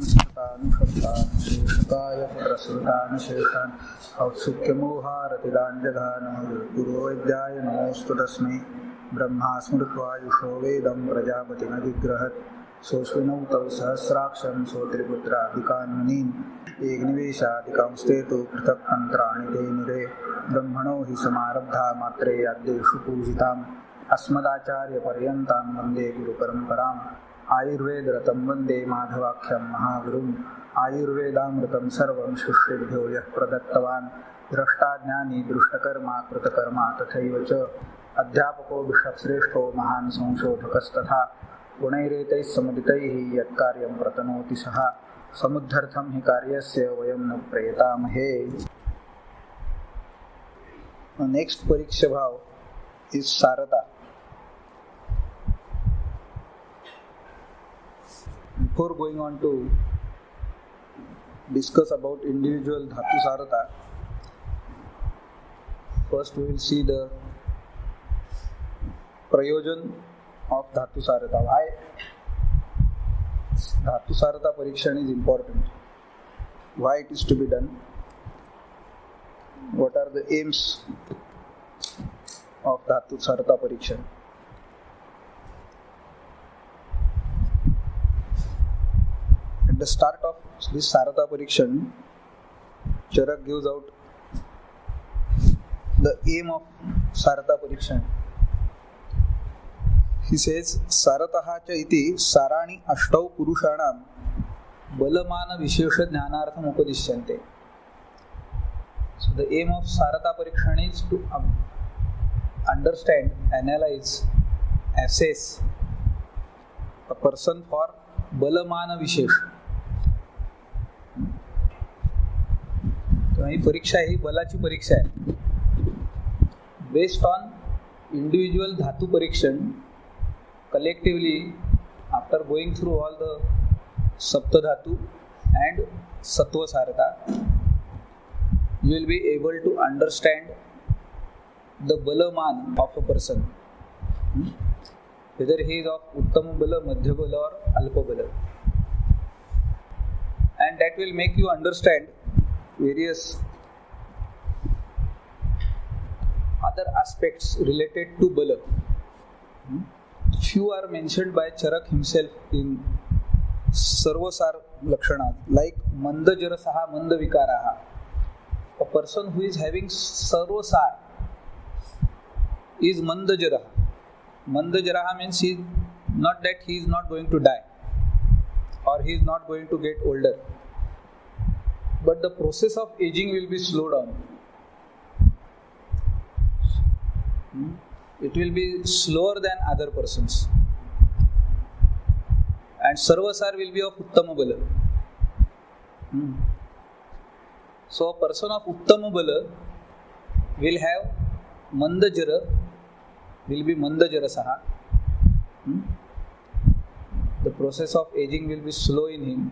शेषकाय पुत्रसुतान् शेषान् औत्सुक्यमोहारतिदाञ्जघानः गुरुवैद्याय नमोऽस्तु तस्मै ब्रह्मा स्मृत्वायुषो वेदं प्रजापतिमधिग्रहत् सोऽस्मिनौ तौ सहस्राक्षं सोत्रिपुत्रादिकान्मुनीन् एकनिवेशादिकांस्तेतु पृथक् मन्त्राणि ते निरे ब्रह्मणो हि समारब्धा मात्रे अद्येषु पूजिताम् अस्मदाचार्यपर्यन्तां वन्दे गुरुपरम्पराम् आयुर्वेदरतं वन्दे माधवाख्यं महागुरुम् आयुर्वेदामृतं सर्वं शिष्येभ्यो यः प्रदत्तवान् द्रष्टाज्ञानी दृष्टकर्मा कृतकर्मा तथैव च अध्यापको विश्वश्रेष्ठो महान् संशोधकस्तथा गुणैरेतैः समुदितैः यत्कार्यं प्रतनोति सः समुद्धर्थं हि कार्यस्य वयं न प्रयतामहे। नेक्स्ट परीक्षा भाव is Sarada. Before going on to discuss about individual Dhatu Sarada, first we will see the Prayojan of Dhatu Sarada. Why Dhatu Sarada Parikshan is important? Why it is to be done? What are the aims of Dhatu Sarada Parikshan? At the start of this Sarada Parikshan, Charak gives out the aim of Sarada Parikshan. He says, Sarataha cha iti sarani ashtau purushanam balamana vishesha jnanartham upadishyante. So the aim of Sarada Parikshan is to understand, analyze, assess a person for balamana vishesh. तो ही परीक्षा ही बलाची परीक्षा आहे. Based on individual धातु परीक्षण, collectively after going through all the saptadhatu and sattva sarata, you will be able to understand the balaman of a person, whether he is of uttama bala, madhya bala or alpa bala, and that will make you understand various other aspects related to bala. Few are mentioned by Charak himself in Sarvasar Lakshanat, like Manda Jarasaha, Manda Vikaraha. A person who is having Sarvasar is Mandajaraha. Mandajaraha means not that he is not going to die or he is not going to get older, but the process of aging will be slowed down. It will be slower than other persons. And Sarvasar will be of Uttama Bala. So a person of Uttama Bala will have Mandajara, will be Mandajarasaha. The process of aging will be slow in him,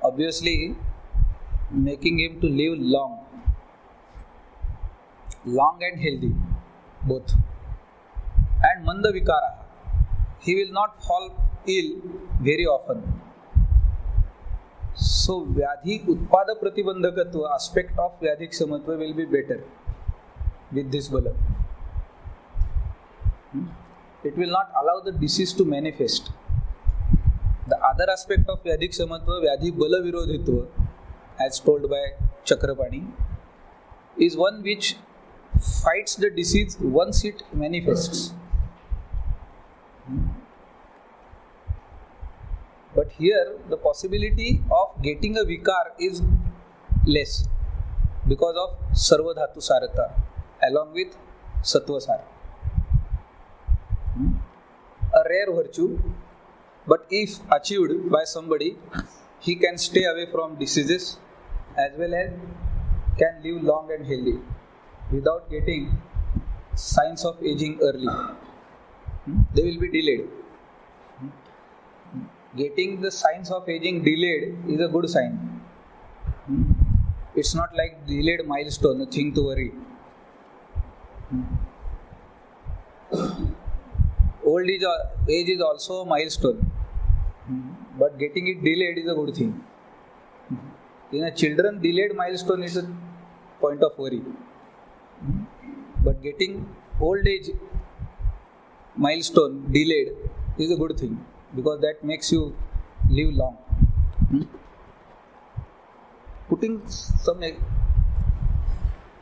obviously making him to live long and healthy, both. And Manda Vikaraha, he will not fall ill very often. So Vyadhi Utpada Pratibandhakatva aspect of Vyadhik Samatva will be better with this bala. It will not allow the disease to manifest. The other aspect of Vyadhik Samatva, Vyadhi Bala Virodhitva, as told by Chakrapani, is one which fights the disease once it manifests. But here the possibility of getting a vikar is less because of Sarva Dhatu Sarata along with Sattva Sara. A rare virtue, but if achieved by somebody, he can stay away from diseases as well as can live long and healthy without getting signs of aging early. They will be delayed. Getting the signs of aging delayed is a good sign. It's not like delayed milestone, nothing to worry. Old age is also a milestone. But getting it delayed is a good thing. In a children, delayed milestone is a point of worry. But getting old age milestone delayed is a good thing, because that makes you live long. Putting some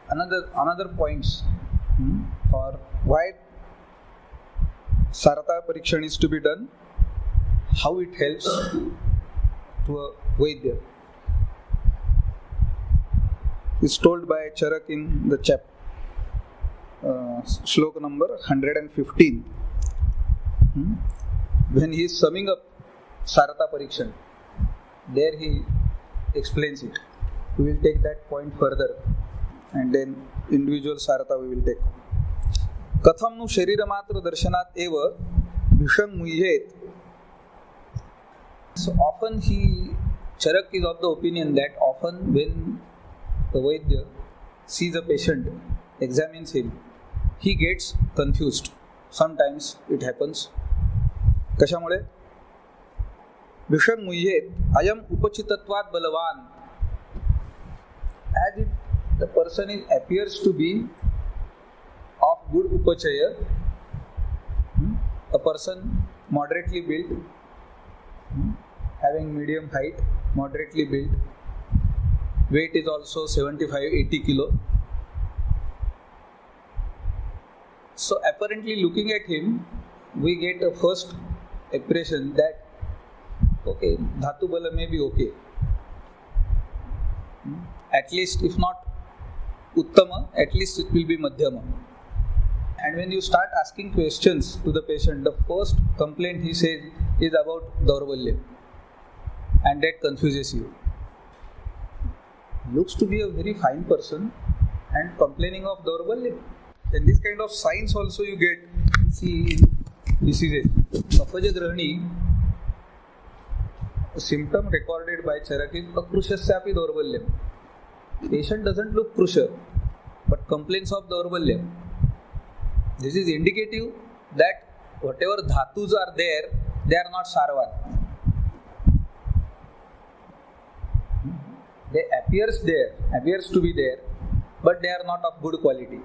another points for why Sarata Parikshan is to be done, how it helps to a Vaidya. Is told by Charak in the chapter, Shlok number 115. When he is summing up Sarata Parikshan, there he explains it. We will take that point further, and then individual Sarata we will take. Katham nu shariramaatra darshanat eva bhisham muhyet. So often Charak is of the opinion that often when the Vaidya sees a patient, examines him, he gets confused. Sometimes it happens. Kashamude? Bhisham muhyet ayam upachitatvat balavan. As if the person appears to be of good upachaya, a person moderately built, having medium height, moderately built, weight is also 75-80 kilo. So apparently looking at him, we get a first impression that okay, Dhatu Bala may be okay. At least if not Uttama, at least it will be Madhyama. And when you start asking questions to the patient, the first complaint he says is about Daurvalya, and that confuses you. Looks to be a very fine person and complaining of Daurvalya. And this kind of signs also you get. See, this is it. Kapajagrahani, a symptom recorded by Charak is Akrushasyapi Daurvalyam. Patient doesn't look Krusha, but complains of Daurvalya. This is indicative that whatever dhatus are there, they are not sarvan. They appears to be there, but they are not of good quality.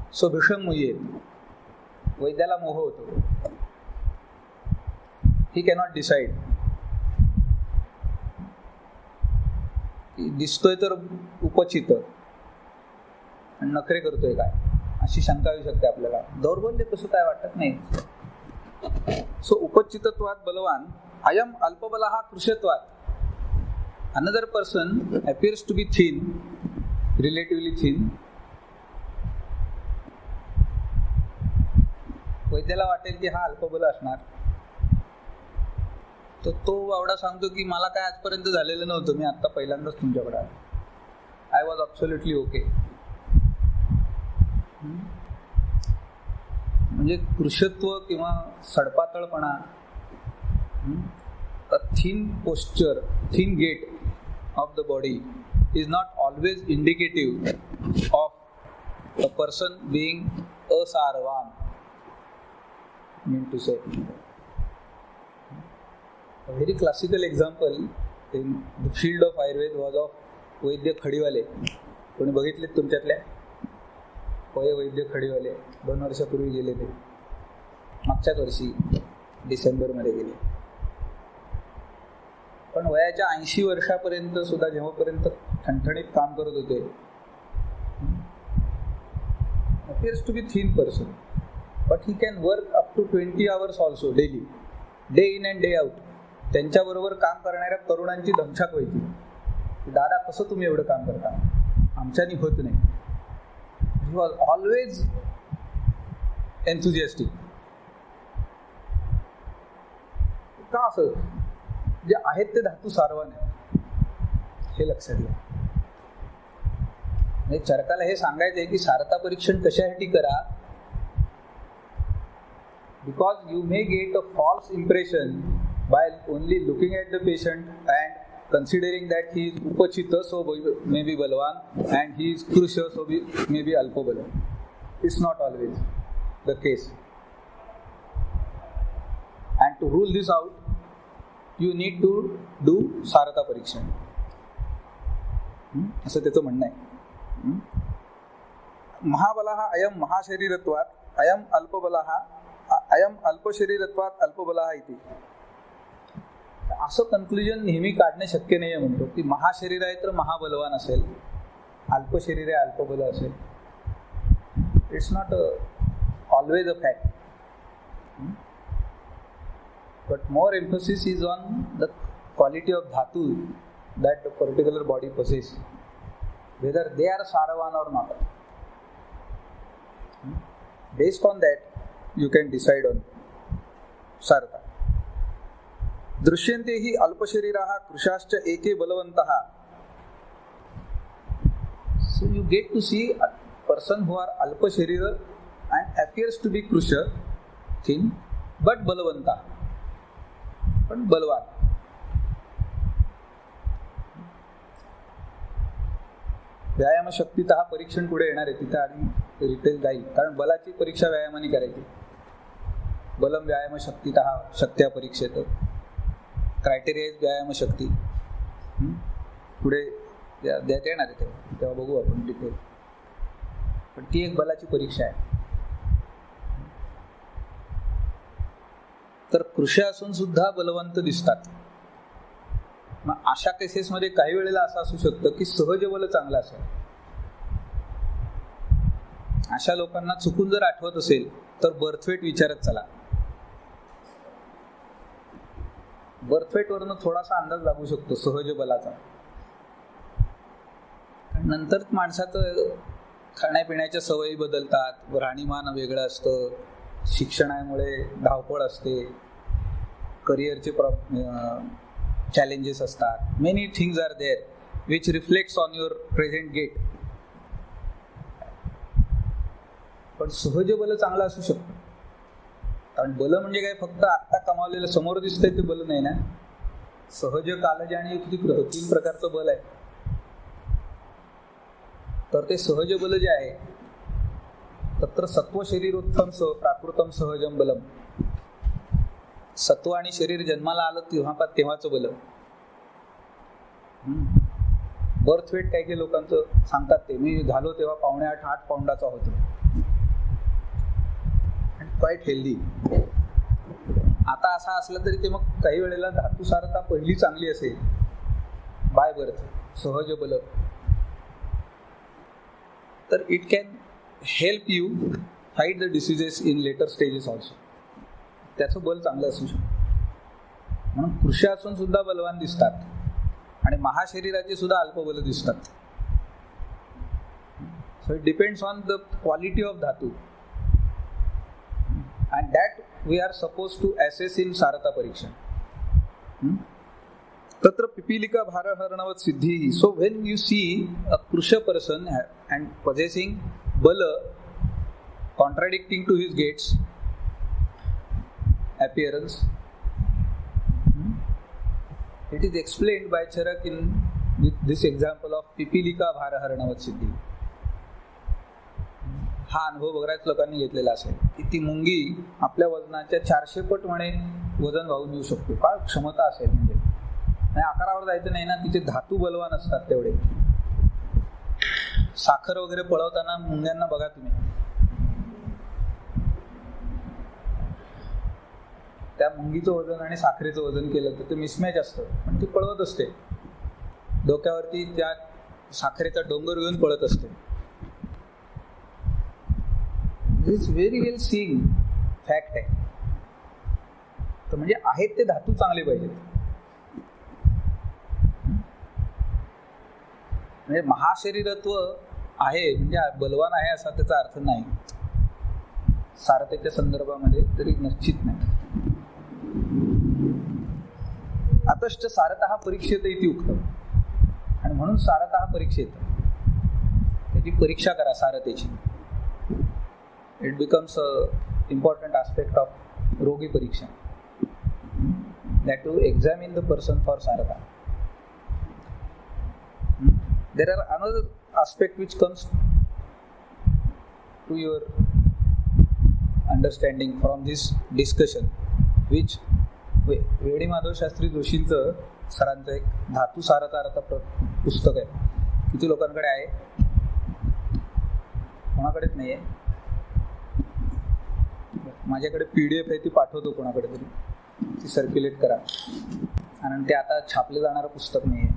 So Bhisham Muhyet, Vaidyala moha hoto. He cannot decide. दिसतोय तर उपचित आणि नखरे करतोय काय, अशी शंका येऊ शकते आपल्याला. दौर्बल्य कसं काय वाटत नाही. सो उपचितत्वात बलवान अयम अल्पबलः कृशत्वात. Another person appears to be thin, relatively thin. वैद्याला वाटेल की हा अल्पबल असणार, तर तो एवढा सांगतो की मला काय आजपर्यंत झालेलं नव्हतं, मी आता पहिल्यांदाच तुमच्याकडे आलो. I was absolutely okay. म्हणजे कृशत्व किंवा सडपातळपणा, a thin posture, thin gait of the body is not always indicative of a person being asarvan. Mean to say, a very classical example in the field of Ayurveda was of वैद्य खडीवाले. कोणी बघितलेत तुमच्यातल्या? होय, वैद्य खडीवाले 2 वर्षापूर्वी गेले, ते मागच्याच वर्षी डिसेंबरमध्ये गेले. पण वयाच्या 80 वर्षापर्यंत सुद्धा जेव्हापर्यंत ठणठणीत काम करत होते, appears to be thin person, but he can work up to 20 hours also daily, day in and day out. त्यांच्याबरोबर काम करणाऱ्या तरुणांची धमछाक व्हायची, दादा कसं तुम्ही एवढं काम करता, आमच्यानी होत नाही. He was always enthusiastic. का असं? जे आहेत ते धातू सारवान आहेत, हे लक्षात घ्या. म्हणजे चरकाला हे सांगायचं आहे की सारता परीक्षण कशासाठी करा, because you may get a false impression by only looking at the patient and considering that he is upachita, so may be balwan, and he is krusha, so may be alpabala. It's not always the case. And to rule this out, you need to do सारता परीक्षण. असं त्याचं म्हणणं आहे. महाबलः अयम महाशरीरत्वात् अयम अल्पबलः अयम अल्पशरीरत्वात् अल्पबलः इति. असं कन्क्लुजन नेहमी काढणे शक्य नाही आहे म्हणतो की महाशरीर आहे तर महाबलवान असेल, अल्पशरीर आहे अल्पबल असेल. It's not always a fact. But more emphasis is on the quality of dhatu that the particular body possesses, whether they are saravan or not. Based on that, you can decide on sarata. दृश्यन्ते हि अल्पशरीराः कृशाश्च एके बलवन्तः. So you get to see a person who are अल्पशरीर and appears to be krusha thin but बलवंता, पण बलवान. व्यायाम शक्तीतः परीक्षण पुढे येणार आहे, तिथे आणि रिटेल जाईल, कारण बलाची परीक्षा व्यायामाने करायची. बलम व्यायाम शक्तीतः शक्त्या परीक्षेत क्रायटेरिया व्यायाम शक्ती पुढे देता येणार आहे, तेव्हा बघू आपण डिटेल. पण ती एक बलाची परीक्षा आहे. तर कृषी असून सुद्धा बलवंत दिसतात. मग अशा केसेसमध्ये काही वेळेला असं असू शकतं की सहज बल चांगलं असेल. अशा लोकांना चुकून जर आठवत असेल तर बर्थवेट विचारत चला. बर्थवेट वरनं थोडासा अंदाज लागू शकतो सहज बलाचा. नंतर माणसाचं खाण्यापिण्याच्या सवयी बदलतात, राहणीमान वेगळं असतं, शिक्षणामुळे धावपळ असते, करिअरचे चॅलेंजेस असतात. Many things are there which reflects on your present gate. पण सहज बल चांगलं असू शकतं. कारण बल म्हणजे काय, फक्त आत्ता कमावलेलं समोर दिसतंय ते बल नाही ना. सहज, कालज आणि युक्ती कृत 3 प्रकारचं बल आहे. तर ते सहज बल जे आहे तत्र सत्व शरीरोत्थम प्राकृतम सहजम बलम. सत्व आणि शरीर जन्माला आलं तेव्हाचं बल. बर्थ वेट काही लोकांचं सांगतात ते, मी झालो तेव्हा 7.5-8 पाऊंडाचा होतो, क्वाईट हेल्दी. आता असं असलं तरी ते मग काही वेळेला धातुसारता पहिली चांगली असेल बाय बर्थ, सहज बल, तर it can help you fight the diseases in later stages also. त्याचं बल चांगलं असू शकतं. म्हणून कृषी असून सुद्धा बलवान दिसतात आणि महाशरीराचे सुद्धा अल्पबल दिसतात. So it depends on the quality of dhatu and that we are supposed to assess in sarata pariksha. तत्र पिपीलिका भारहरणवत सिद्धी. So when you see a krusha person and possessing bala contradicting to his gates appearance, it is explained by Charak in with this example of pipilika bharaharanavat siddhi. हा अनुभव बऱ्याच लोकांनी घेतलेला असेल की ती मुंगी आपल्या वजनाच्या 400 पट म्हणे वजन वाहून येऊ शकतो. काय क्षमता असेल, म्हणजे आकारावर जायचं नाही ना, तिचे धातू बलवान असतात तेवढे. साखर वगैरे पळवताना मुंग्यांना बघा तुम्ही, त्या मुंगीचं वजन आणि साखरेचं वजन केलं तर ते मिसमॅच असतं, पण ती पळवत असते. डोक्यावरती त्या साखरेचा डोंगर घेऊन पळत असते. दिस व्हेरी वेल सीइंग फॅक्ट आहे. तर म्हणजे आहेत ते धातू चांगले पाहिजेत. म्हणजे महाशरीरत्व आहे म्हणजे बलवान आहे असा त्याचा अर्थ नाही. सारतेच्या संदर्भामध्ये तरी निश्चित नाही. अतश्च सारतः परीक्षेत इति उक्तम. आणि म्हणून सारतः परीक्षेत, त्याची परीक्षा करा सारतेची. It becomes a important aspect of rogi pariksha, that to examine the person for sarata. There are another aspect which comes to your understanding from this discussion, which वेडी माधव शास्त्री जोशींचं सरांचं एक धातू सारता पुस्तक आहे. किती लोकांकडे आहे? कोणाकडेच नाही आहे. माझ्याकडे PDF आहे, ती पाठवतो कोणाकडे तरी, ती सर्क्युलेट करा. कारण ते आता छापलं जाणारं पुस्तक नाही आहे,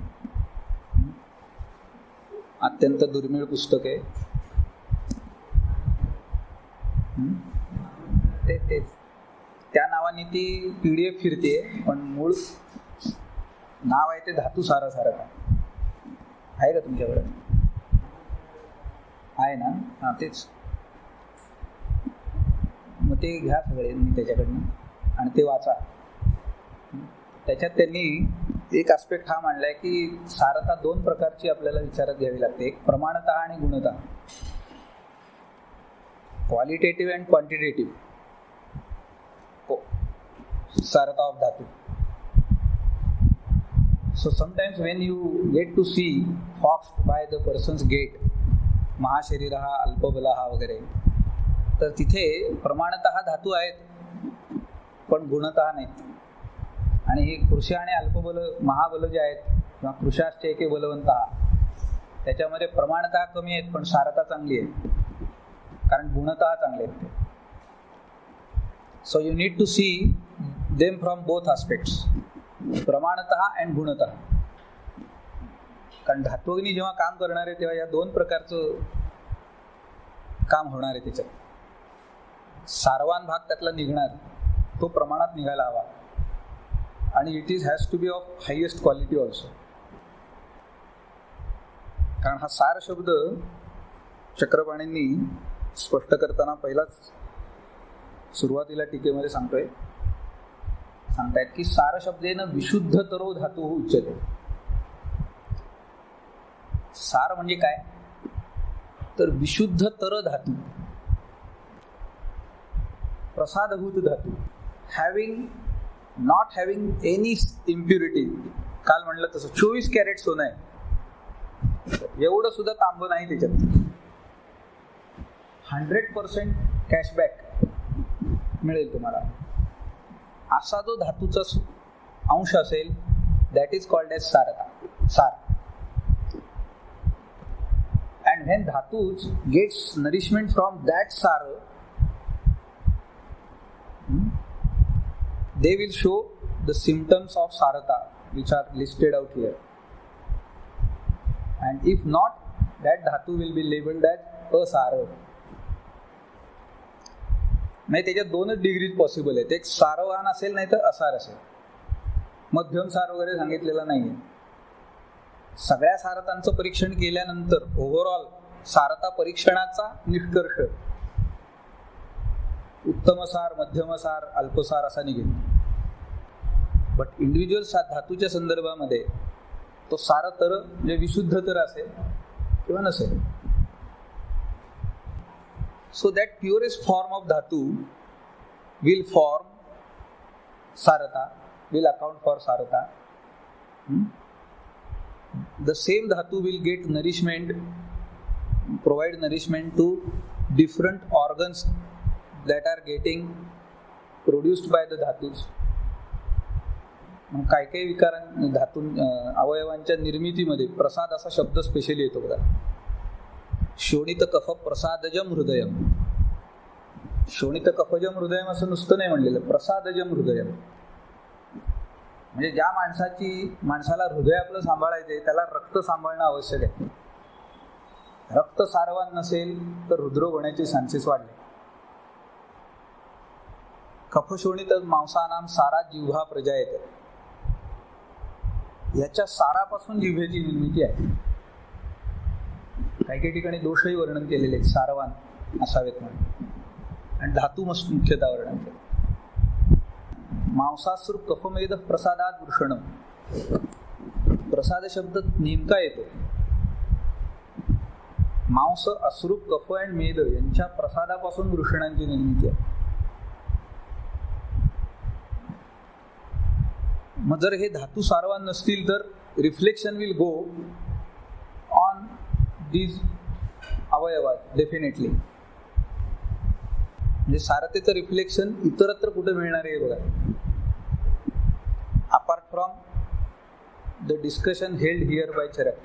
अत्यंत दुर्मिळ पुस्तक आहे. तेच त्या नावाने ती PDF फिरते, पण मूळ नाव आहे ते धातू सारता. आहे का तुमच्याकडे? आहे ना? हां, तेच. मग ते घ्या सगळ्यांनी त्याच्याकडनं आणि ते वाचा. त्याच्यात त्यांनी एक आस्पेक्ट हा मांडलाय की सारता 2 प्रकारची आपल्याला विचारात घ्यावी लागते. एक प्रमाणतः आणि गुणतः. Qualitative and quantitative sarata of dhatu. So sometimes when you get to see foxed by the person's gait, महाशरीरहा अल्पबलहा वगैरे, तर तिथे प्रमाणतः धातू आहेत पण गुणतः नाहीत. आणि हे कृश आणि अल्पबल महाबल जे आहेत किंवा कृशाश्चैके बलवंतः, त्याच्यामध्ये प्रमाणतः कमी आहेत पण सारता चांगली आहे, कारण गुणतः चांगले आहेत ते. So you need to see them from both aspects, प्रमाणतः and गुणतः. कारण धात्वग्नी जेव्हा काम करणार आहे तेव्हा या 2 प्रकारचं काम होणार आहे. त्याच्यात सारवान भाग त्यातला निघणार, तो प्रमाणात निघायला हवा, आणि it has to be of highest quality also. कारण हा सार शब्द चक्रपाणींनी स्पष्ट करताना पहिलाच सुरुवातीला टीकेमध्ये सांगतायत की सार शब्देन विशुद्धतरो धातू उच्यते. सार म्हणजे काय? तर विशुद्धतर धातू, प्रसादभूत धातू, नॉट हॅव्हिंग एनी इम्प्युरिटी. काल म्हणलं तसं 24 कॅरेट सोनं आहे, एवढं सुद्धा तांब नाही त्याच्यात. 100% कॅशबॅक मिळेल तुम्हाला. असा जो धातूचा अंश असेल, that is called as sarata, sar. And when dhatus gets nourishment from that sar, they will show the symptoms of sarata which are listed out here, and if not, that dhatu will be labeled as asara. म्हणजे त्याच्यात 2च degrees possible आहेत. एक सारवान असेल नाही तर असार असेल. मध्यम सार वगैरे सांगितलेला नाहीये. सगळ्या सारतांचं परीक्षण केल्यानंतर ओव्हरऑल सारता परीक्षणाचा निष्कर्ष उत्तम सार, मध्यम सार, अल्पसार असा निघेल. बट इंडिव्हिज्युअल धातूच्या संदर्भामध्ये तो सारतर म्हणजे विशुद्ध तर असेल किंवा नसेल. So that purest form of dhatu will form sarata, will account for sarata. The same dhatu will get nourishment, provide nourishment to different organs that are getting produced by the dhatus. काही काही विकारां धातू अवयवांच्या निर्मितीमध्ये प्रसाद असा शब्द specially येतो बघा. शोणित कफ प्रसादजम हृदयम. शोणित कफजम हृदयम असं नुसतं नाही म्हणलेलं, प्रसादजम हृदयम. म्हणजे ज्या माणसाला हृदय आपलं सांभाळायचंय त्याला रक्त सांभाळणं आवश्यक आहे. रक्त सारवान नसेल तर हृदरोग होण्याचे चान्सेस वाढले. कफशोणित मांसानाम सारा जिव्हा प्रजायते. याच्या सारापासून जिव्ह्याची निर्मिती आहे. काही काही ठिकाणी दोषही वर्णन केलेले आहेत, सारवान असावेत म्हणून. आणि धातू मुख्यतः वर्णन केले. मांसासुर कफमेध प्रसादात वृषण. प्रसाद शब्द नेमका येतो. मांस, अश्रू, कफ आणि मेध यांच्या प्रसादापासून वृषणांची निर्मिती आहे. मग जर हे धातू सारवान नसतील तर reflection will go on these अवयवात डेफिनेटली. म्हणजे सारतेचं रिफ्लेक्शन इतरत्र कुठे मिळणार आहे बघा. the discussion held here by Charak.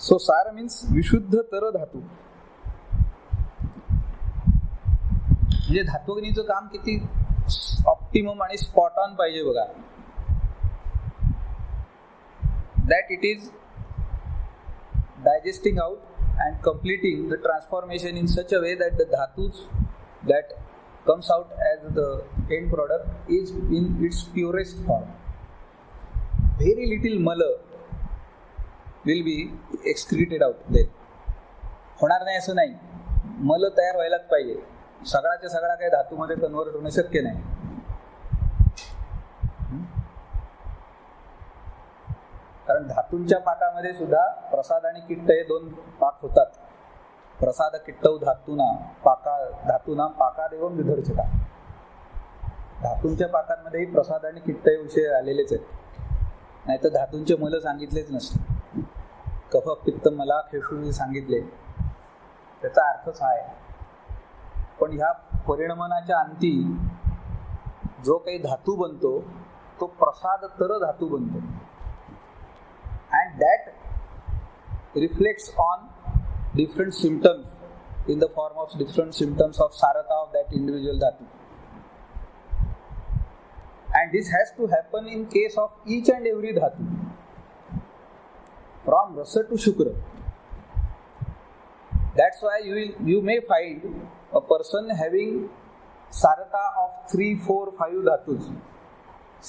So Sar means विशुद्ध तर धातू. म्हणजे धात्वग्नीचं काम किती ऑप्टिमम आणि स्पॉट ऑन पाहिजे बघा. That it is digesting out and completing the transformation in such a way that the dhatus that comes out as the end product is in its purest form. Very little mala will be excreted out there. होणार नाही असं नाही, मल तयार व्हायलाच पाहिजे. सगळाच्या सगळा काही धातूमध्ये कन्व्हर्ट होणं शक्य नाही. कारण धातूंच्या पाकामध्ये सुद्धा प्रसाद आणि किट्ट हे दोन पाक होतात. प्रसाद किट्टौ धातूना पाकादेवम विदर्शता. धातूंच्या पाकांमध्येही प्रसाद आणि किट्ट हे विषय आलेलेच आहेत. नाही तर धातूंचे मल सांगितलेच नसते. कफ पित्त मला खेळून सांगितले, त्याचा अर्थच हा आहे. पण ह्या परिणमनाच्या अंती जो काही धातू बनतो तो प्रसाद तर धातू बनतो. And that reflects on different symptoms in the form of different symptoms of sarata of that individual dhatu. And this has to happen in case of each and every dhatu, from rasa to shukra. That's why you may find a person having sarata of 3, 4, 5 dhatus.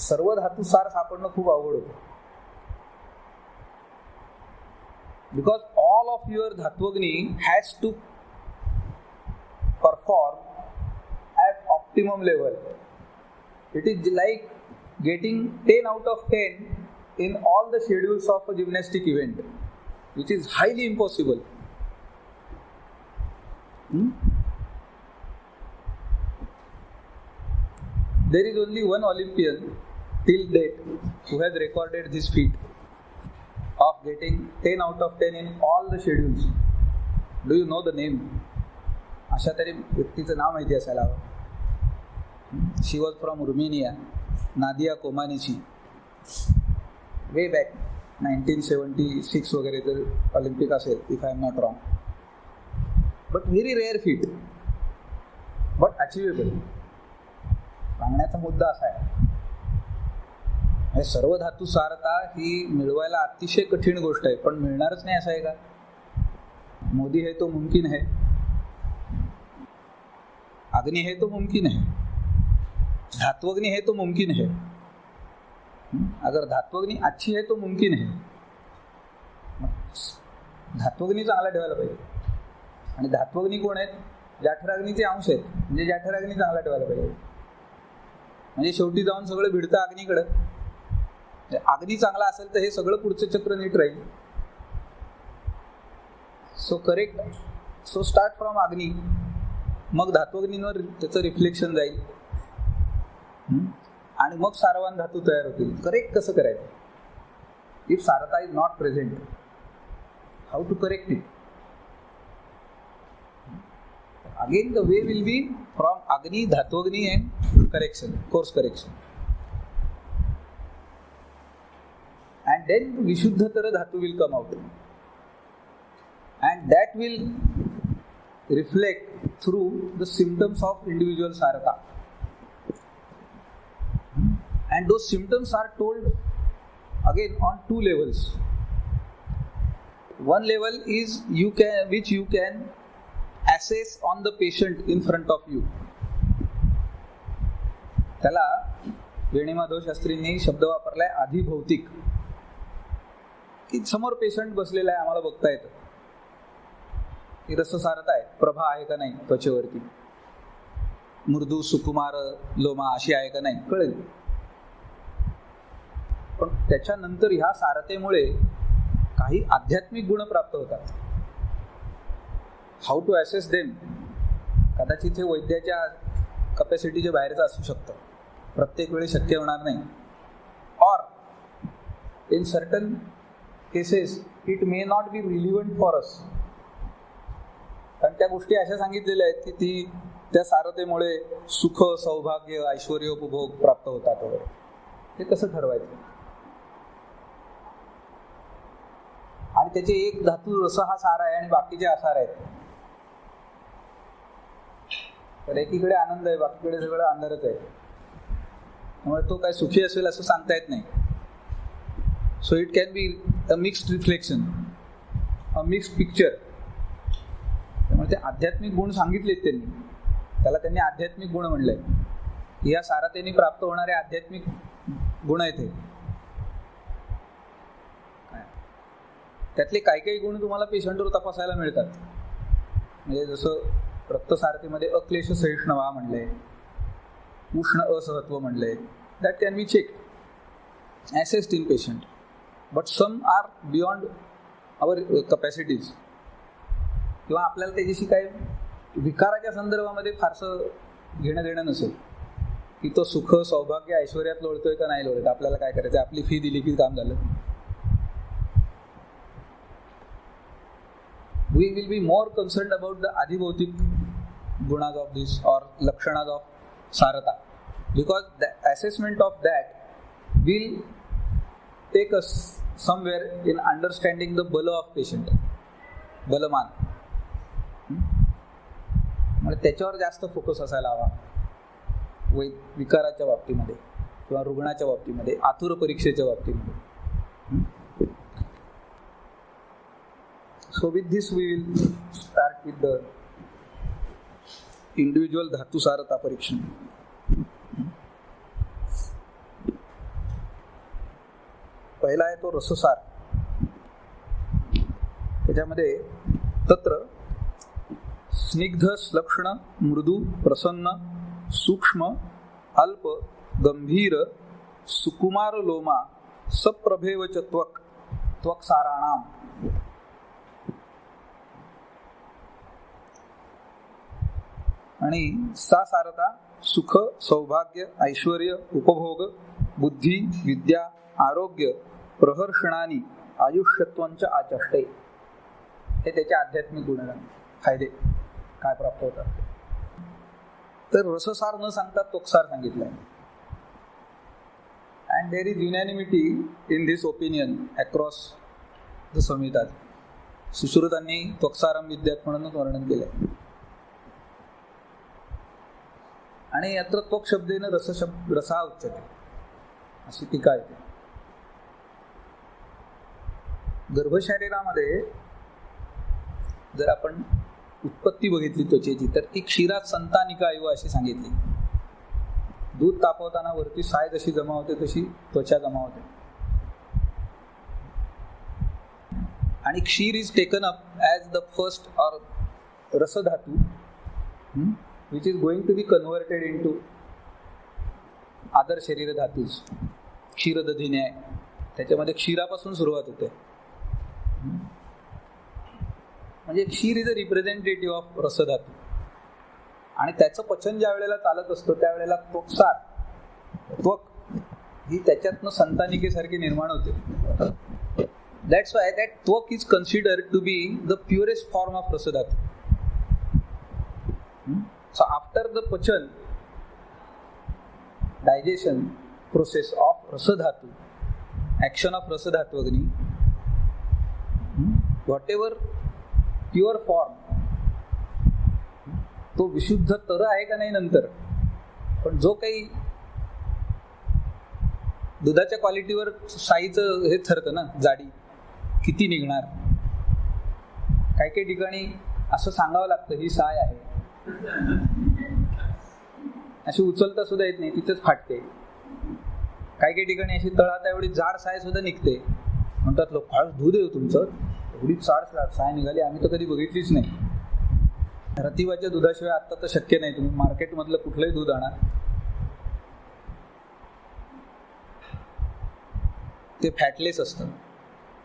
सर्व धातू सार सापडणं खूप अवघड होतं. Because all of your Dhatvagni has to perform at optimum level. It is like getting 10 out of 10 in all the schedules of a gymnastic event, which is highly impossible. There is only one Olympian till date who has recorded this feat of getting 10 out of 10 in all the schedules. Do you know the name? अशा तरी व्यक्तीचं नाव माहिती असायला हवं. She was from Romania, Nadia Comaneci. Way back 1976 वगैरे तर Olympic असेल, if I am not wrong. But very rare feat, but achievable. सांगण्याचा मुद्दा असा आहे, सर्व धातू सारता ही मिळवायला अतिशय कठीण गोष्ट आहे, पण मिळणारच नाही असं आहे का? मोदी है तो मुमकिन है, अग्नि है तो मुमकिन है, धात्वग्नि है तो मुमकिन है. अगर धात्वग्नि अच्छी है तो मुमकिन है. धात्वग्नि चांगला ठेवायला पाहिजे. आणि धात्वग्नि कोण आहेत? जाठराग्नीचे अंश आहेत. म्हणजे जाठराग्नी चांगला ठेवायला पाहिजे. म्हणजे शेवटी जाऊन सगळं भिडतं अग्नीकडं. अग्नी चांगला असेल तर हे सगळं पुढचं चक्र नीट राहील. So correct. So start from अग्नी, मग धात्वग्नीवर त्याचं रिफ्लेक्शन जाईल आणि मग सारवान धातू तयार होतील. करेक्ट कसं करायचं? If sarata is not present, how to correct it? Again the way will be from agni, dhatvagni and correction, course correction. And then Vishuddhatara Dhatu will come out, and that will reflect through the symptoms of individual sarata. And those symptoms are told again on 2 levels. One level is which you can assess on the patient in front of you. त्याला वेणीमाधव शास्त्रींनी शब्द वापरलाय अधिभौतिक, की समोर patient बसलेला आहे, आम्हाला बघता येतं की रससारता आहे, प्रभा आहे का नाही त्वचेवरती, मृदू सुकुमार लोमा अशी आहे का नाही कळेल. पण त्याच्यानंतर ह्या सारतेमुळे काही आध्यात्मिक गुण प्राप्त होतात. How to assess them? कदाचित हे वैद्याच्या कपॅसिटीच्या बाहेरचं असू शकतं, प्रत्येक वेळी शक्य होणार नाही. Or in certain cases it may not be relevant for us. कारण त्या गोष्टी अशा सांगितलेल्या आहेत की ती त्या सारतेमुळे सुख, सौभाग्य, ऐश्वर्य, उपभोग प्राप्त होतात वगैरे. ते कसं ठरवायचं? आणि त्याचे एक धातू रस हा सार आहे आणि बाकीचे असार आहेत, तर एकीकडे आनंद आहे, बाकीकडे सगळं अंधारच आहे. त्यामुळे तो काय सुखी असेल असं सांगता येत नाही. So it can be a mixed reflection, a mixed picture. त्यामुळे ते आध्यात्मिक गुण सांगितलेत त्यांनी, त्याला त्यांनी आध्यात्मिक गुण म्हणलंय. या सारतेने प्राप्त होणारे आध्यात्मिक गुण आहेत हे. त्यातले काही काही गुण तुम्हाला पेशंटवर तपासायला मिळतात. म्हणजे जसं रक्तसारथीमध्ये अक्लेश सहिष्णुता म्हणले, उष्ण असहत्व म्हणले. That can be check assessed in patient, but some are beyond our capacities. किंवा आपल्याला त्याच्याशी काय विकाराच्या संदर्भामध्ये फारसं घेणं देणं नसेल की तो सुख सौभाग्य ऐश्वर्यात लोळतोय का नाही लोळत. आपल्याला काय करायचं, आपली फी दिली की काम झालं. We will be more concerned about the adhibhautik gunas of this or lakshanas of sarata, because the assessment of that will take us somewhere in understanding the bala of patient, balaman. म्हणजे त्याच्यावर जास्त focus असायला हवा विकाराच्या बाबतीमध्ये किंवा रुग्णाच्या बाबतीमध्ये, आतुर परीक्षेच्या बाबतीमध्ये. So with this we will start with the individual dhatu sarata parikshan. पहिला आहे तो रससार. त्याच्यामध्ये तत्र स्निग्ध श्लक्षण मृदू प्रसन्न सूक्ष्म अल्प गंभीर सुकुमार लोमा सप्रभेव च त्वक साराणाम. आणि सा सारता सुख सौभाग्य ऐश्वर्य उपभोग बुद्धी विद्या आरोग्य प्रहर्षणानी आयुष्यत्वांच्या आचष्टे. हे त्याचे आध्यात्मिक गुण फायदे काय प्राप्त होतात. तर रससार न सांगता त्वकसार सांगितलंय. And there is unanimity in this opinion across the samhita. सुश्रुतांनी त्वकसारम विद्यात म्हणूनच वर्णन केलंय. आणि यात्र त्वक शब्देनं रसा उच्यते अशी टीका येते. गर्भशरीरामध्ये जर आपण उत्पत्ती बघितली त्वचेची तर ती क्षीरात संतानिका इव अशी सांगितली. दूध तापवताना वरती साय जशी जमा होते तशी त्वचा जमा होते. आणि kshir is taken up as the first or rasadhatu which is going to be converted into other शरीर धातूस. क्षीरदधिन्याय त्याच्यामध्ये क्षीरापासून सुरुवात होते. म्हणजे क्षीर इज अ रिप्रेझेंटेटिव्ह ऑफ रसधातू. आणि त्याचं पचन ज्या वेळेला चालत असतो त्यावेळेला त्वकसार त्वक ही त्याच्यातनं संतानिकेसारखी निर्माण होते. That's why that tvak is considered to be the purest form of rasadhatu. So after the pachan, digestion process of rasadhatu, action of rasadhatu agni, whatever pure form, तो विशुद्ध तर आहे का नाही नंतर, पण जो काही दुधाच्या क्वालिटीवर साईचं हे ठरतं ना, जाडी किती निघणार. काही काही ठिकाणी असं सांगावं लागतं ही साय आहे, अशी उचलता सुद्धा येत नाही, तिथेच फाटते. काही काही ठिकाणी अशी तळाता एवढी जाड साय सुद्धा निघते. म्हणतात लोक, फार दूध आहे तुमचं, एवढी जाड साय निघाली, आम्ही तर कधी बघितलीच नाही. रतिवाच्या दुधाशिवाय आता तर शक्य नाही. तुम्ही मार्केटमधलं कुठलंही दूध आणा, ते फॅटलेस असतं.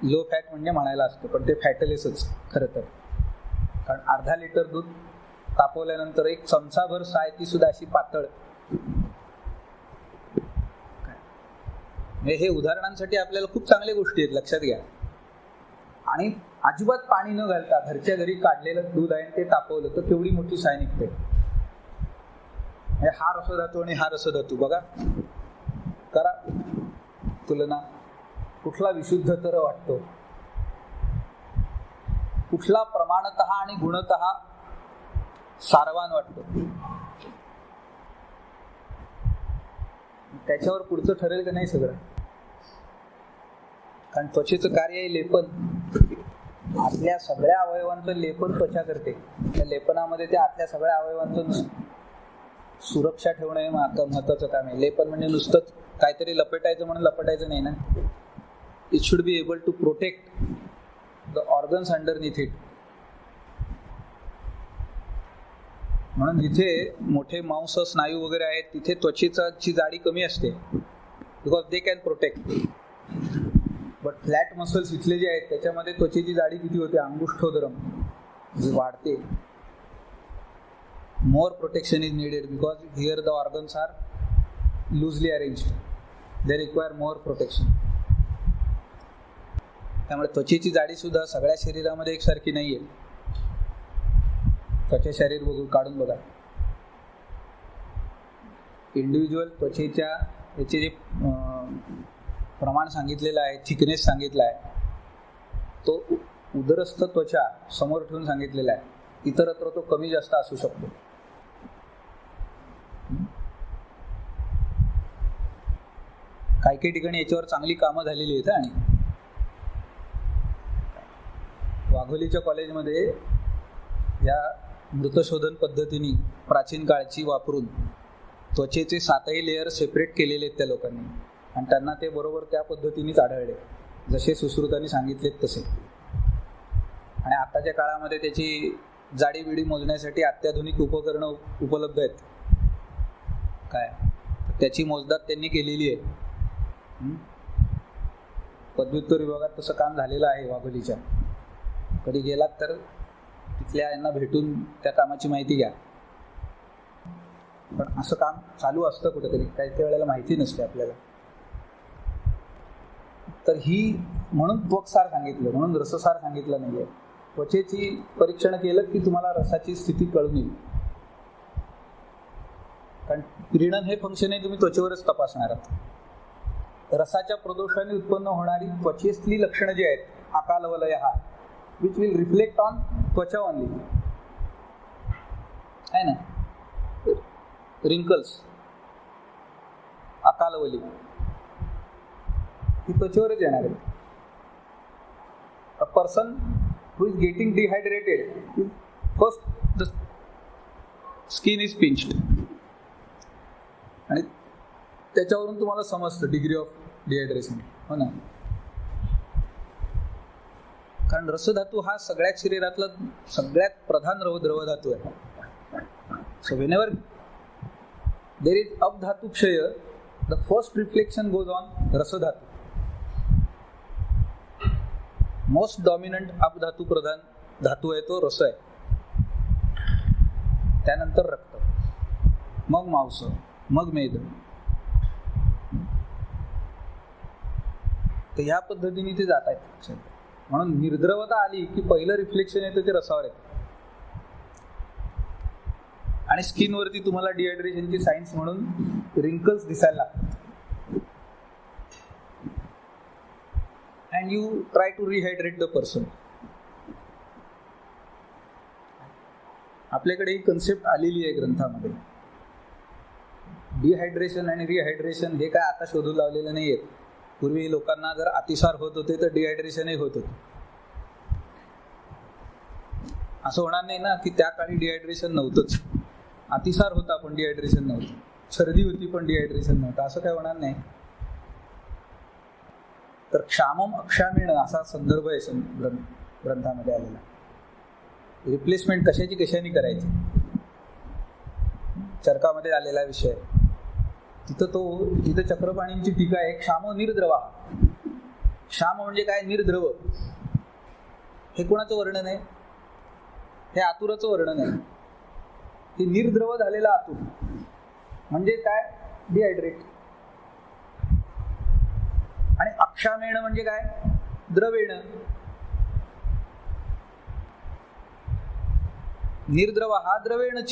लो फॅट म्हणजे म्हणायला असतं, पण ते फॅटलेसच खरं तर. कारण अर्धा लिटर दूध तापवल्यानंतर एक चमचाभर साय ती सुद्धा अशी पातळ. हे उदाहरणांसाठी आपल्याला खूप चांगल्या गोष्टी आहेत, लक्षात घ्या. आणि अजिबात पाणी न घालता घरच्या घरी काढलेलं दूध आहे ते तापवलं तर केवढी मोठी साय निघते. हा रसधातू आणि हा रसधातू बघा, करा तुलना, कुठला विशुद्ध तर वाटतो. कुठला प्रमाणतः आणि गुणतः सारवान वाटतो, त्याच्यावर पुढचं ठरेल का नाही सगळं. कारण त्वचेचं कार्य आहे लेपन. आतल्या सगळ्या अवयवांचं लेपन त्वचा करते. त्या लेपनामध्ये त्या आतल्या सगळ्या अवयवांचं सुरक्षा ठेवणं हे महत्वाचं काम आहे. लेपन म्हणजे नुसतंच काहीतरी लपेटायचं म्हणून लपेटायचं नाही ना. It should be able to protect the organs underneath it. म्हणून जिथे मोठे मांस स्नायू वगैरे आहेत तिथे त्वचेची जाडी कमी असते, because they can protect. But flat muscles इथले जे आहेत त्याच्यामध्ये त्वचेची जाडी किती होते, अंगुष्ठोदरम जी वाढते. More protection is needed because here the organs are loosely arranged. They require more protection. त्यामुळे त्वचेची जाडी सुद्धा सगळ्या शरीरामध्ये एकसारखी नाहीये. त्वचे शरीर बघून काढून बघा. इंडिव्हिज्युअल त्वचेच्या याचे जे प्रमाण सांगितलेलं आहे, थिकनेस सांगितला आहे, तो उदरस्थ त्वचा समोर ठेवून सांगितलेला आहे. इतरत्र तो कमी जास्त असू शकतो. काही काही ठिकाणी याच्यावर चांगली कामं झालेली आहेत. आणि वाघोलीच्या कॉलेजमध्ये या मृतशोधन पद्धतीने प्राचीन काळची वापरून त्वचेचे 7ही लेअर सेपरेट केलेले आहेत त्या लोकांनी, आणि त्यांना ते बरोबर त्या पद्धतीनेच आढळले जसे सुश्रुतांनी सांगितलेत तसे. आणि आताच्या काळामध्ये त्याची जाडी बिडी मोजण्यासाठी अत्याधुनिक उपकरणं उपलब्ध आहेत. काय त्याची मोजदाद त्यांनी केलेली आहे. पदव्युत्तर विभागात तसं काम झालेलं आहे वाघोलीच्या. कधी गेलात तर तिथल्या यांना भेटून त्या कामाची माहिती घ्या. पण असं काम चालू असतं कुठेतरी, काही त्या वेळेला माहिती नसते आपल्याला. तर ही म्हणून त्वकसार सांगितलं, म्हणून रससार सांगितलं नाहीये. त्वचेची परीक्षण केलं की तुम्हाला रसाची स्थिती कळून येईल. कारण प्रीणन हे फंक्शन आहे तुम्ही त्वचेवरच तपासणार आहात. रसाच्या प्रदोषाने उत्पन्न होणारी त्वचेतली लक्षणं जी आहेत, आकालवलय हा which will reflect on त्वचा only, है ना. रिंकल्स, अकालवली ही त्वचेवरच येणार आहे. A person who is getting dehydrated, first the skin is pinched, आणि त्याच्यावरून तुम्हाला समजतं डिग्री ऑफ डिहायड्रेशन, हो ना. कारण रसधातू हा सगळ्यात शरीरातला सगळ्यात प्रधान द्रवधातू आहे. So whenever there is apadhatu kshay, the first reflection goes on rasadhatu. Most dominant apadhatu प्रधान धातू आहे तो रस आहे. त्यानंतर रक्त, मग मांस, मग मेद. तर ह्या पद्धतीने ते जात आहेत. म्हणून निर्द्रवता आली की पहिलं रिफ्लेक्शन येतं ते रसावर येतं. आणि स्किनवरती तुम्हाला डिहायड्रेशनची सायन्स म्हणून रिंकल्स दिसायला लागतात. And you try to rehydrate the person. आपल्याकडे ही कन्सेप्ट आलेली आहे ग्रंथामध्ये. डिहायड्रेशन आणि रिहायड्रेशन हे काय आता शोधून लावलेलं नाही आहेत. पूर्वी लोकांना जर अतिसार होत होते तर डिहायड्रेशनही होत होते. असं होणार नाही ना की त्या काळी डिहायड्रेशन नव्हतंच. अतिसार होता पण डिहायड्रेशन नव्हतं, सर्दी होती पण डिहायड्रेशन नव्हतं, असं काय होणार नाही. तर क्षामम अक्षामेण असा संदर्भ आहे ग्रंथामध्ये आलेला. रिप्लेसमेंट कशाची करायची, चरकामध्ये आलेला विषय. तिथं चक्रपाणींची टीका आहे. क्षाम निर्द्रवा. क्षाम म्हणजे काय, निर्द्रव. हे कोणाचं वर्णन आहे, हे आतुराचं वर्णन आहे. हे निर्द्रव झालेला आतूर म्हणजे काय, डिहायड्रेट. आणि अक्षामेण म्हणजे काय, द्रवेण. निर्द्रव हा द्रवेण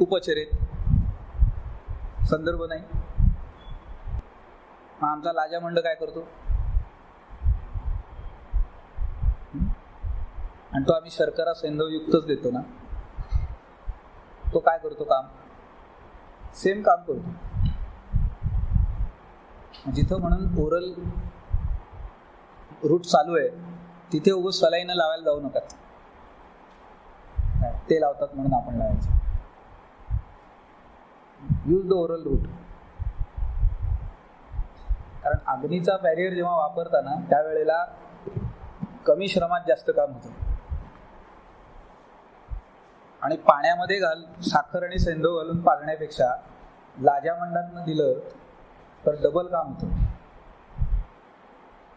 उपचरेत. संदर्भ नाही. आमचा लाजामंड काय करतो, आणि तो आम्ही शर्करा सैंधवयुक्तच देतो ना, तो काय करतो काम? सेम काम करतो. जिथं म्हणून ओरल रूट चालू आहे तिथे उगाच सलाईन लावायला जाऊ नका. ते लावतात म्हणून आपण लावायचं. Use the oral route. कारण अग्नीचा बॅरियर जेव्हा वापरताना त्यावेळेला कमी श्रमात जास्त काम होतं. आणि पाण्यामध्ये साखर आणि सैंधव घालून पाजण्यापेक्षा लाजामंडातनं दिलं तर डबल काम होतं.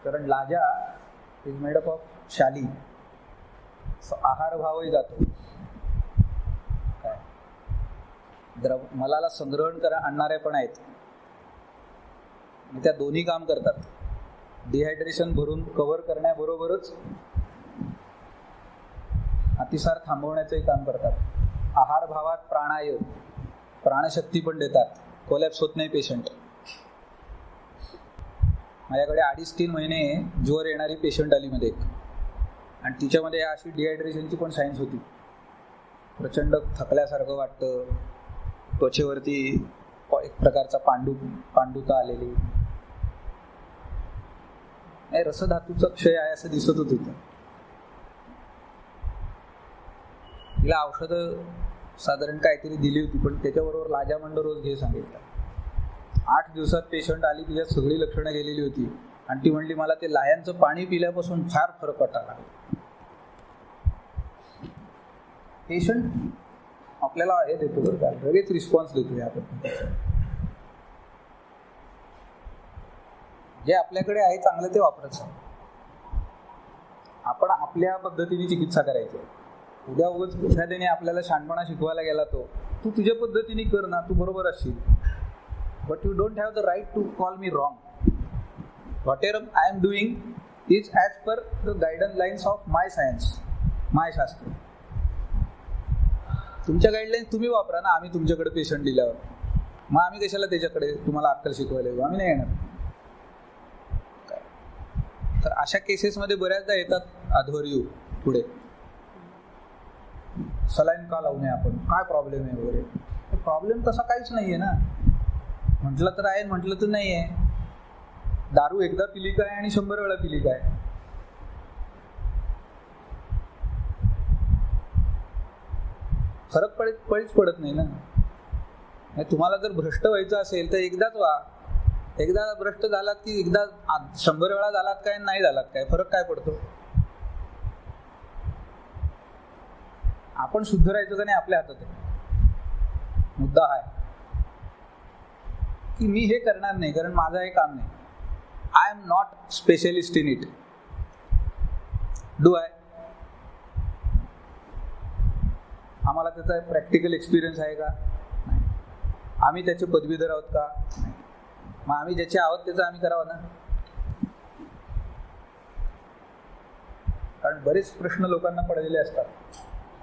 कारण लाजा इज मेड अप ऑफ शाली, आहार भावही जातो. काय मलाला संग्रहण आणणारे पण आहेत, त्या दोन्ही काम करतात. डिहायड्रेशन भरून कव्हर करण्याबरोबरच अतिसार थांबवण्याचंही काम करतात. आहार भावात प्राणशक्ती पण देतात. कोलॅप्स होत नाही पेशंट. माझ्याकडे 2.5-3 महिने ज्वर येणारी पेशंट आली मध्ये एक, आणि तिच्यामध्ये अशी डिहायड्रेशनची पण सायन्स होती. प्रचंड थकल्यासारखं वाटतं, त्वचेवरती एक प्रकारचा पांडुता आलेली, रसधातूचा क्षय आहे असं दिसत होतं. तिला औषधं साधारण काहीतरी दिली होती, पण त्याच्याबरोबर लाजामंड रोज घे सांगितलं. 8 दिवसात पेशंट आली, तिच्यात सगळी लक्षणं गेलेली होती, आणि ती म्हणली मला ते लायांचं पाणी पिल्यापासून फार फरक वाटायला लागला. पेशंट आपल्याला हे देतो बरं का, लगेच रिस्पॉन्स देतो. या पद्धतीचा जे आपल्याकडे आहे चांगलं ते वापरायचं. आपण आपल्या पद्धतीने चिकित्सा करायची. उद्या उगाच एखाद्याने आपल्याला शहाणपणा शिकवायला गेला, तू तुझ्या पद्धतीने कर ना, तू बरोबर असशील, but you don't have the right to call me wrong. Whatever I am doing is as per the guidance lines of my science, my shastra. तुमच्या गाईडलाईन्स तुम्ही वापरा ना. आम्ही तुमच्याकडे पेशंट दिल्यावर मग आम्ही कशाला त्याच्याकडे तुम्हाला अक्कल शिकवायला येऊ? आम्ही नाही येणार. तर अशा केसेसमध्ये बऱ्याचदा येतात अध्वर्यू पुढे, सलाईन का लावू नये आपण, काय प्रॉब्लेम आहे वगैरे. प्रॉब्लेम तसा काहीच नाही आहे ना. म्हटलं तर आहे, म्हटलं तर नाही आहे. दारू एकदा पिली काय आणि 100 वेळा पिली काय? फरक पडत नाही ना. तुम्हाला जर भ्रष्ट व्हायचं असेल तर एकदाच व्हा. एकदा भ्रष्ट झालात की एकदा 100 वेळा झालात काय नाही झालात काय, फरक काय पडतो? आपण शुद्ध राहायचं का नाही आपल्या हातात आहे. मुद्दा आहे की मी हे करणार नाही कारण माझं हे काम नाही. I am not specialist in it. Do I? आम्हाला त्याचा प्रॅक्टिकल एक्सपिरियन्स आहे का? नाही. आम्ही त्याचे पदवीधर आहोत का? नाही. मग आम्ही ज्याचे आहोत त्याचं आम्ही करावं ना. कारण बरेच प्रश्न लोकांना पडलेले असतात.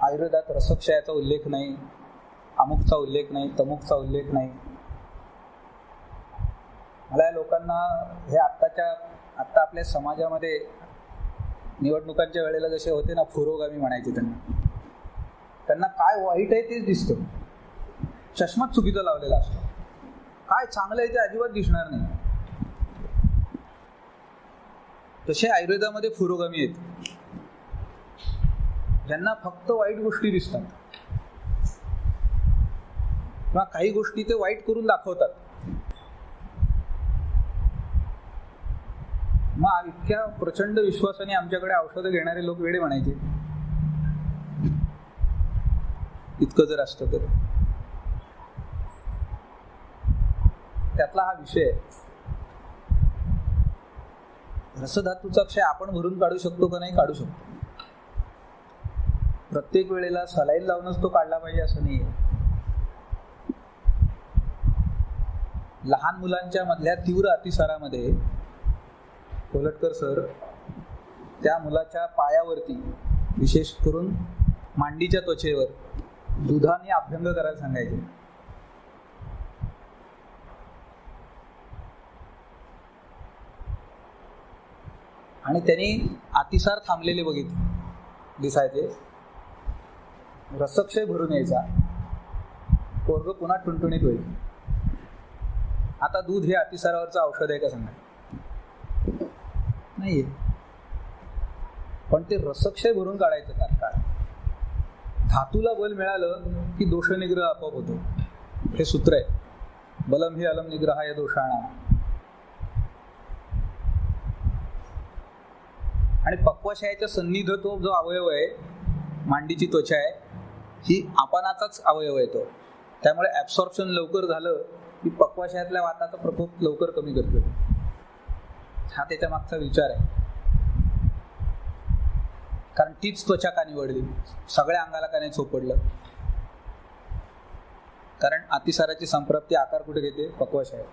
आयुर्वेदात रसक्षयाचा उल्लेख नाही, अमुकचा उल्लेख नाही, तमुकचा उल्लेख नाही. मला या लोकांना हे आत्ता आपल्या समाजामध्ये निवडणुकांच्या वेळेला जसे होते ना, पुरोगामी म्हणायचे त्यांना काय वाईट आहे तेच दिसतं. चष्माच चुकीचा लावलेला असतो. काय चांगलं आहे ते अजिबात दिसणार नाही. तसे आयुर्वेदामध्ये पुरोगामी आहेत, ज्यांना फक्त वाईट गोष्टी दिसतात किंवा काही गोष्टी ते वाईट करून दाखवतात. मग इतक्या प्रचंड विश्वासाने आमच्याकडे औषधं घेणारे लोक वेडे म्हणायचे. इतकं जर असतं तर त्यातला हा विषय. रसधातूचा क्षय आपण भरून काढू शकतो का नाही? काढू शकतो. प्रत्येक वेळेला सलाईन लावूनच तो काढला पाहिजे असं नाही आहे. लहान मुलांच्या मधल्या तीव्र अतिसारामध्ये कोलटकर सर त्या मुलाच्या पायावरती, विशेष करून मांडीच्या त्वचेवर दुधाने अभ्यंग करायला सांगायचे. आणि त्यांनी अतिसार थांबलेले बघितले. दिसायचे, रसक्षय भरून यायचा, पोरग पुन्हा टुणटुणीत होईल. आता दूध हे अतिसारावरचं औषध आहे का सांगा? नाहीये. पण ते रसक्षय भरून काढायचं तात्काळ. धातूला बल मिळालं की दोषनिग्रह आपोआप होतो. हे सूत्र आहे, बलम ही अलम निग्रहाय दोषाणा. आणि पक्वाशयाच्या सन्निध तो जो अवयव आहे, मांडीची त्वचा आहे, ही आपानाचाच अवयव आहे तो. त्यामुळे ऍब्सॉर्प्शन लवकर झालं की पक्वाशयातल्या वाताचा प्रकोप लवकर कमी करतो. हा त्याच्या मागचा विचार आहे. कारण तीच त्वचा का निवडली, सगळ्या अंगाला का नाही चोपडलं? कारण अतिसाराची संप्राप्ती आकार कुठे घेते? पक्वाशयात.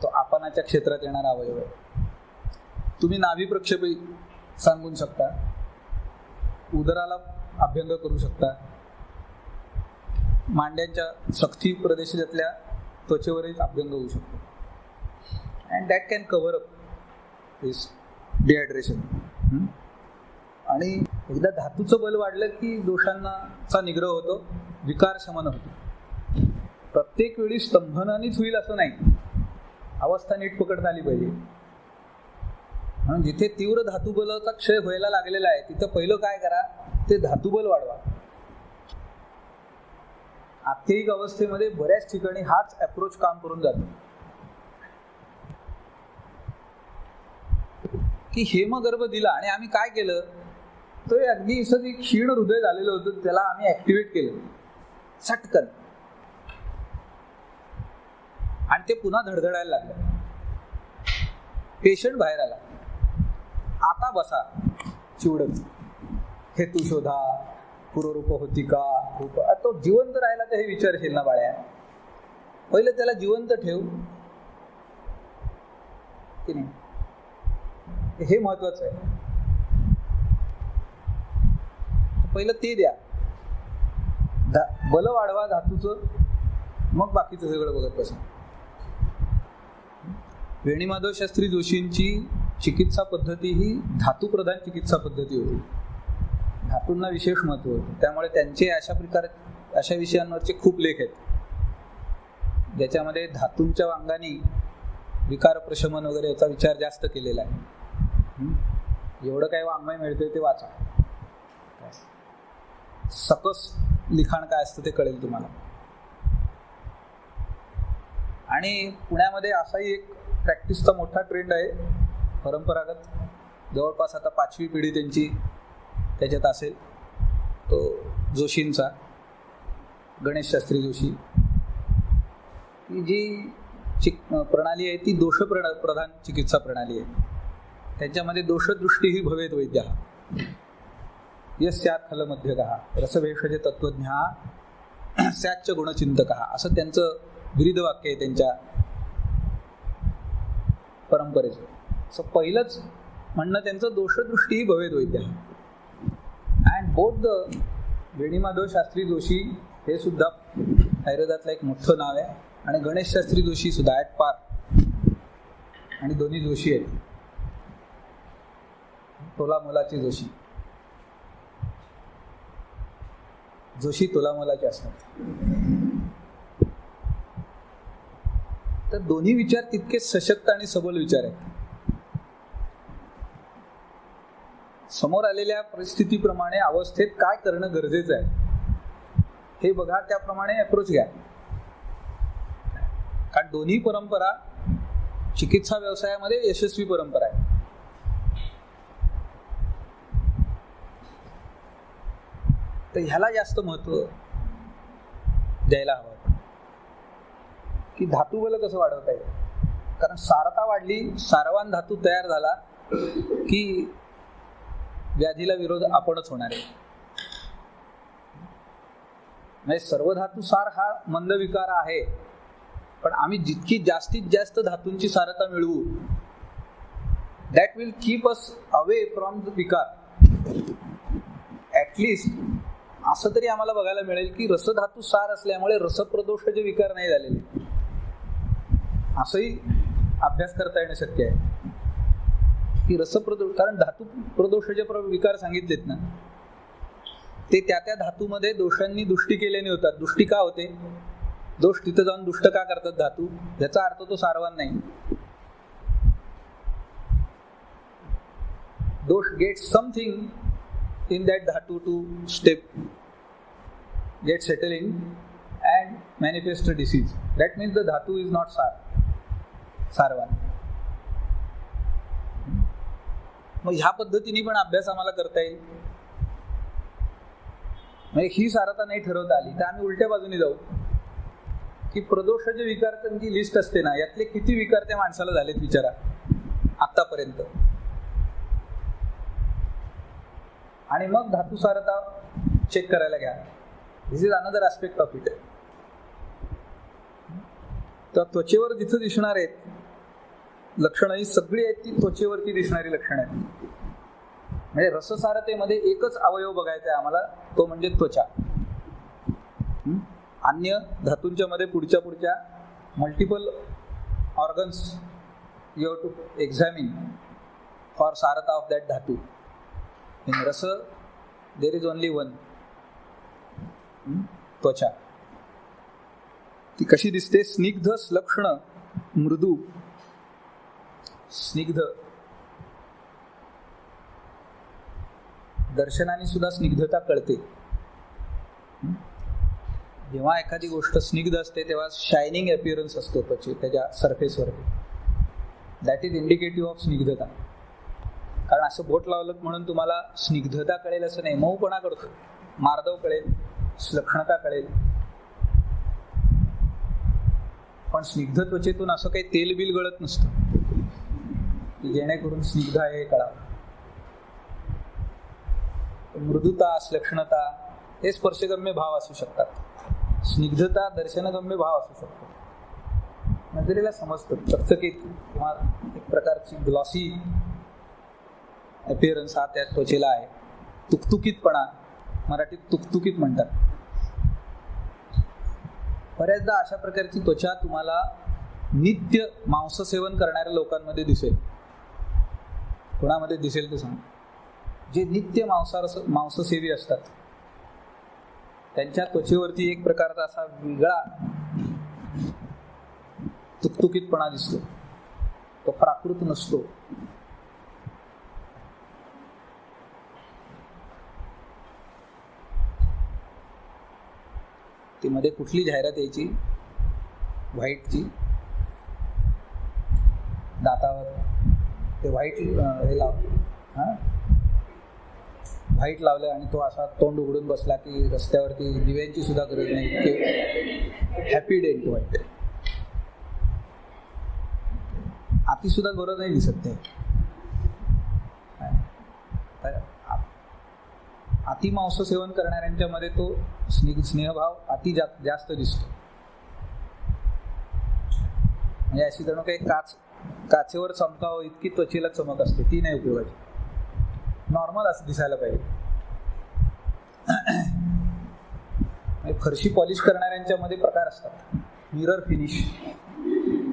तो आपानाच्या क्षेत्रात येणारा अवयव आहे. तुम्ही नाभी प्रक्षेपी सांगून शकता, उदराला अभ्यंग करू शकता, मांड्यांच्या सख्ती प्रदेशातल्या त्वचेवरही अभ्यंग होऊ शकतो. And that can cover up this dehydration. आणि एकदा धातूचं बल वाढलं की दोषांचा निग्रह होतो, विकार शमन होतो. प्रत्येक वेळी स्तंभनानेच होईल असं नाही, अवस्था नीट पकडता आली पाहिजे. म्हणून जिथे तीव्र धातुबलाचा क्षय व्हायला लागलेला आहे तिथं पहिलं काय करा, ते धातुबल वाढवा. आत्ययिक अवस्थेमध्ये बऱ्याच ठिकाणी हाच अप्रोच काम करून जातो की हेमगर्भ दिला आणि आम्ही काय केलं, तो अगदी असं एक क्षीण हृदय झालेलं होतं, त्याला आम्ही ऍक्टिव्हेट केलं सटकन, आणि ते पुन्हा धडधडायला लागलं. पेशंट बाहेर आला, आता बसा चिवडत, हेतू शोधा, पूर्वरूप होती का, रूप. तो जिवंत राहिला तर हे विचारशील ना बाळ्या, पहिलं त्याला जिवंत ठेव की नाही, हे महत्वाचं आहे. पहिलं ते द्या, बल वाढवा धातूचं, मग बाकीचं सगळं बघत बसा. वेणीमाधव शास्त्री जोशींची चिकित्सा पद्धती ही धातुप्रधान चिकित्सा पद्धती होती. धातूंना विशेष महत्व होतं. त्यामुळे त्यांचे अशा विषयांवरचे खूप लेख आहेत ज्याच्यामध्ये धातूंच्या अंगाने विकार प्रशमन वगैरे याचा विचार जास्त केलेला आहे. एवढं काही वाङ्मय मिळतंय ते वाचा, सकस लिखाण काय असतं ते कळेल तुम्हाला. आणि पुण्यामध्ये असाही एक प्रॅक्टिसचा मोठा ट्रेंड आहे, परंपरागत. जवळपास आता 5वी पिढी त्यांची त्याच्यात असेल. तो जोशींचा, गणेश शास्त्री जोशी, ही जी प्रणाली आहे ती दोष प्रधान चिकित्सा प्रणाली आहे. त्यांच्यामध्ये दोषदृष्टी ही भवेत वैद्य, यस्यात खलमध्यगः रसभेषज तत्वज्ञः स्याच्च गुणचिंतकः, असं त्यांचं ब्रीद वाक्य आहे त्यांच्या परंपरेचं. सो पहिलंच म्हणणं त्यांचं दोषदृष्टी ही भवेत वैद्य. And both the Venimadhav Shastri Joshi हे सुद्धा आयुर्वेदातलं एक मोठं नाव आहे, आणि गणेश शास्त्री जोशी सुद्धा ॲट पार, आणि दोन्ही जोशी आहेत, तोलामोलाचे जोशी. जोशी तोलामोलाचे असतात. तर दोन्ही विचार तितके सशक्त आणि सबल विचार आहेत. समोर आलेल्या परिस्थितीप्रमाणे अवस्थेत काय करणं गरजेचं आहे हे बघा, त्याप्रमाणे अप्रोच घ्या. कारण दोन्ही परंपरा चिकित्सा व्यवसायामध्ये यशस्वी परंपरा आहे. तर ह्याला जास्त महत्व द्यायला हवं की धातुबल कसं वाढवता येईल. कारण सारता वाढली, सारवान धातू तयार झाला की व्याधीला विरोध आपणच होणार आहे. म्हणजे सर्व धातू सार हा मंद विकार आहे, पण आम्ही जितकी जास्तीत जास्त धातूंची सारता मिळवू, that will keep us away from the विकार. ॲटलिस्ट असं तरी आम्हाला बघायला मिळेल की रसधातू सार असल्यामुळे रसप्रदोषाचे विकार नाही झालेले, असंही अभ्यास करता येणं शक्य आहे. की रसप्रदोष, कारण धातू प्रदोषाचे विकार सांगितलेत ना, ते त्या त्या धातूमध्ये दोषांनी दुष्टी केल्याने होतात. दुष्टी का होते? दोष तिथं जाऊन दुष्ट का करतात धातू? याचा अर्थ तो सारवान नाही. Dosh get something in that dhatu to step get settling and manifest disease. That means the dhatu is not सारवान. मग ह्या पद्धतीने पण अभ्यास आम्हाला करता येईल. म्हणजे ही सारता नाही ठरवता आली तर आम्ही उलट्या बाजूने जाऊ की प्रदोषाचे विकारांची लिस्ट असते ना, यातले किती विकार त्या माणसाला झालेत विचारा आतापर्यंत, आणि मग धातू सारता चेक करायला घ्या. This is another aspect of it. तर त्वचेवर जिथं दिसणार आहेत लक्षणं ही सगळी आहेत ती त्वचेवरती दिसणारी लक्षणं आहेत. म्हणजे रससारतेमध्ये एकच अवयव बघायचा आहे आम्हाला, तो म्हणजे त्वचा. अन्य धातूंच्या मध्ये पुढच्या multiple organs you have to examine for sarata of that dhatu. In rasa there is only one, त्वचा. ती कशी दिसते? स्निग्ध, श्लक्ष्ण, मृदू. स्निग्ध, दर्शनाने सुद्धा स्निग्धता कळते. जेव्हा एखादी गोष्ट स्निग्ध असते तेव्हा शायनिंग अपिअरन्स असतो त्याच्या सरफेसवरती. That is indicative of स्निग्धता. कारण असं बोट लावलं म्हणून तुम्हाला स्निग्धता कळेल असं नाही. मऊपणा कळतो, मार्दव कळेल, श्लक्षणता कळेल, पण स्निग्ध त्वचेतून असं काही तेल बिल गळत नसतं की जेणेकरून स्निग्ध आहे हे कळावं. मृदुता, श्लक्षणता हे स्पर्शगम्य भाव असू शकतात. स्निग्धता दर्शनगम्य भाव असू शकतो. नजरेला समजतं, चकचकीत किंवा एक प्रकारची ग्लॉसी अपिअरन्स हा त्या त्वचेला आहे. तुकतुकीतपणा, मराठीत तुकतुकीत म्हणतात. बऱ्याचदा अशा प्रकारची त्वचा तुम्हाला नित्य मांससेवन करणाऱ्या लोकांमध्ये दिसेल. कोणामध्ये दिसेल ते सांग. जे नित्य मांससेवी असतात त्यांच्या त्वचेवरती एक प्रकारचा असा वेगळा तुकतुकीतपणा दिसतो. तो प्राकृत नसतो. ती मध्ये कुठली जाहिरात यायची व्हाईटची, दातावर ते व्हाईट हे लाव, व्हाईट लावलं आणि तो असा तोंड उघडून बसला की रस्त्यावरती दिव्यांची सुद्धा गरज नाही. Happydent white. आती सुद्धा गरज नाही दिसत ते. अति मांस सेवन करणाऱ्यांच्या मध्ये तो स्नेहभाव अति जास्त दिसतो. म्हणजे अशी जणू काही काचेवर चमकावं इतकी त्वचेला चमक असते, ती नाही उपयोगाची. नॉर्मल असं दिसायला पाहिजे. फरशी पॉलिश करणाऱ्यांच्या मध्ये प्रकार असतात. Mirror finish,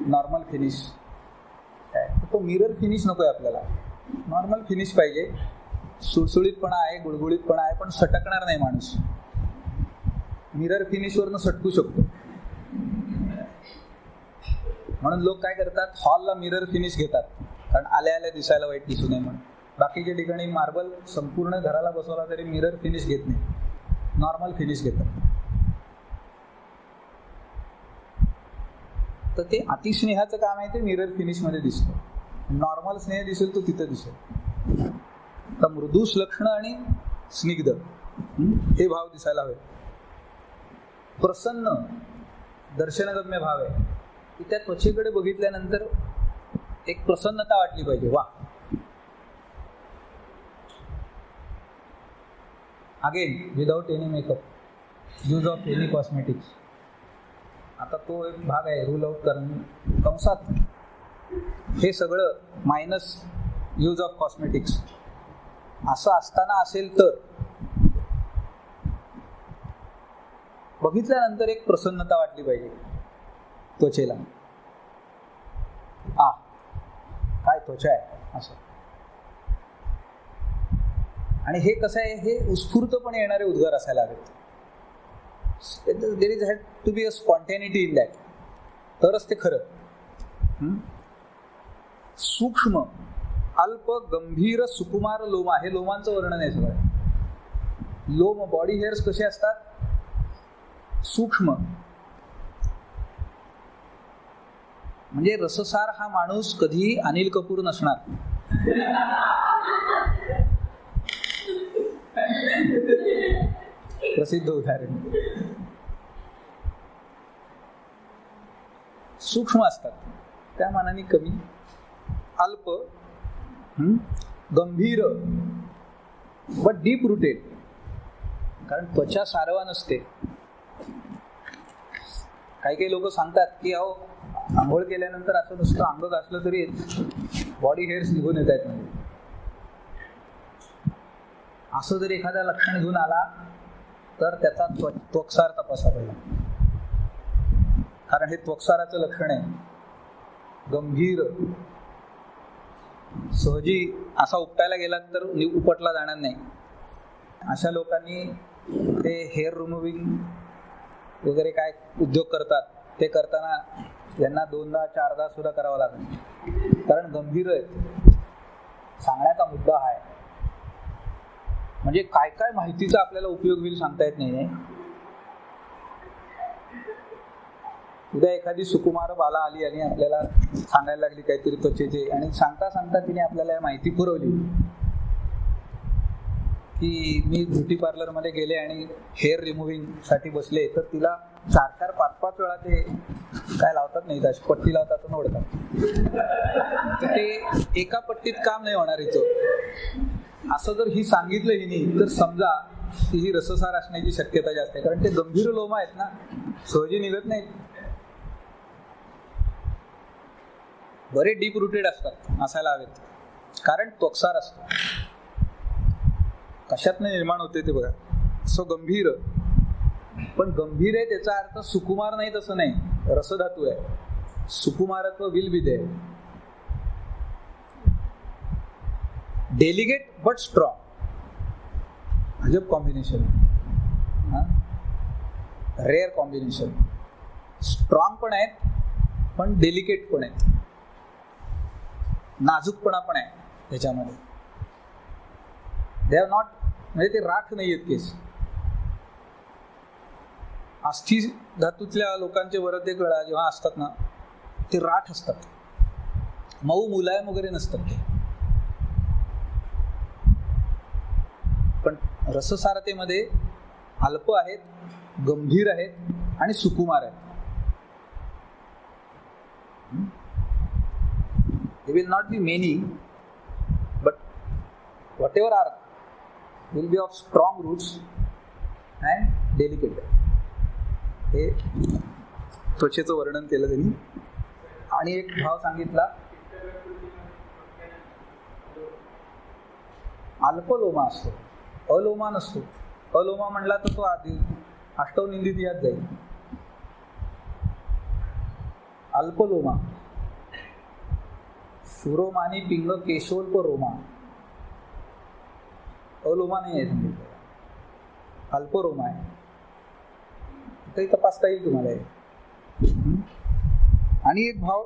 normal finish. तो मिरर फिनिश नकोय आपल्याला, नॉर्मल फिनिश पाहिजे. सुळसुळीतपणा आहे, गुळगुळीतपणा आहे, पण सटकणार नाही माणूस. मिरर फिनिशवरनं सटकू शकतो. म्हणून लोक काय करतात, हॉलला मिरर फिनिश घेतात, कारण आल्या आल्या दिसायला वाईट दिसू नये म्हणून. बाकीच्या ठिकाणी मार्बल संपूर्ण घराला बसवला तरी मिरर फिनिश घेत नाही, नॉर्मल फिनिश घेतात. तर ते अतिस्नेहाचं काम आहे, ते मिरर फिनिश मध्ये दिसतं. नॉर्मल स्नेह दिसेल तो तिथं दिसेल. तर मृदू, श्लक्ष्ण आणि स्निग्ध हे भाव दिसायला हवे. प्रसन्न दर्शनगम्य भाव आहे की त्या त्वचेकडे बघितल्यानंतर एक प्रसन्नता वाटली पाहिजे. वा. Again without any makeup, use of any cosmetics. आता तो एक भाग आहे रूल आउट करणं कंसात. हे सगळं मायनस यूज ऑफ कॉस्मेटिक्स. असं असताना असेल तर बघितल्यानंतर एक प्रसन्नता वाटली पाहिजे त्वचेला. काय त्वचा आहे असं. आणि हे कसं आहे, हे उत्स्फूर्तपणे येणारे उद्गार असायला हवेत. There is had to be a spontaneity in that, तरच ते खरं. सूक्ष्म, अल्प, गंभीर, सुकुमार लोमा, हे लोमांचं वर्णन आहे सगळं. लोम, बॉडी हेअर्स कसे असतात? सूक्ष्म. म्हणजे रससार हा माणूस कधी अनिल कपूर नसणार. प्रसिद्ध उदाहरण. सूक्ष्म असतात, त्या मानाने कमी. अल्प, गंभीर, बट डीप रुटेड, कारण त्वचा सारवा नसते. काही काही लोक सांगतात की अहो आंघोळ केल्यानंतर असं नुसतं अंग घासलं तरी बॉडी हेअर्स निघून येत आहेत. म्हणजे असं जर एखादा लक्षण घेऊन आला तर त्याचा त्वकसार तपासा पाहिजे, कारण हे त्वकसाराचं लक्षण आहे. गंभीर, सहजी असा उपटायला गेला तर उपटला जाणार नाही. अशा लोकांनी ते हेअर रिमूव्हिंग वगैरे काय उद्योग करतात, ते करताना यांना 2दा 4दा सुद्धा करावं लागेल, कारण गंभीर आहे. सांगण्याचा मुद्दा हा आहे. म्हणजे काय काय माहितीचा आपल्याला उपयोग होईल सांगता येत नाही. उद्या एखादी सुकुमार बाला आली आणि आपल्याला सांगायला लागली काहीतरी त्वचेचे, आणि सांगता सांगता तिने आपल्याला माहिती पुरवली की मी ब्युटी पार्लरमध्ये गेले आणि हेअर रिमूव्हिंग साठी बसले, तर तिला 4-4, 5-5 वेळा ते काय लावतात नाही, अशी पट्टी लावतात आणि ओढतात. तर ते एका पट्टीत काम नाही होणार हिचं. असं जर ही सांगितलं हिनी तर समजा की ही रससार असण्याची शक्यता जास्त आहे, कारण ते गंभीर लोम आहेत ना, सहजी निघत नाहीत. बरे डीप रुटेड असतात, असायला हवेत, कारण त्वकसार असतात. कशातनं निर्माण होते ते बघा. सो गंभीर, पण गंभीर आहे त्याचा अर्थ सुकुमार नाही तसं नाही, रसधातू आहे. Sukumaratva will be there. Delicate but strong, अजब कॉम्बिनेशन, रेअर कॉम्बिनेशन. स्ट्रॉंग पण आहेत पण डेलिकेट पण आहेत, नाजूकपणा पण आहे त्याच्यामध्ये. दे हॅव नॉट, म्हणजे ते राठ नाही आहेत केस. अस्थि धातूतल्या लोकांचे वरदे गळा जेव्हा असतात ना, ते राठ असतात, मऊ मुलायम वगैरे नसतात ते. पण रससारतेमध्ये अल्प आहेत, गंभीर आहेत आणि सुकुमार आहेत. They will not be many, but whatever are will be of strong roots and delicate. हे त्वचेचं वर्णन केलं त्यांनी. आणि एक भाव सांगितला, अल्पलोमा असतो, अलोमा नसतो. अलोमा म्हणला तर तो आधी अष्टवनिंदित यात जाईल. अल्पलोमा, शुरोमानी पिंग केशोल्प रोमा, अलोमा नाही आहे सांगितलं, अल्परोमा आहे. ते तपासता येईल तुम्हाला. आणि एक भाव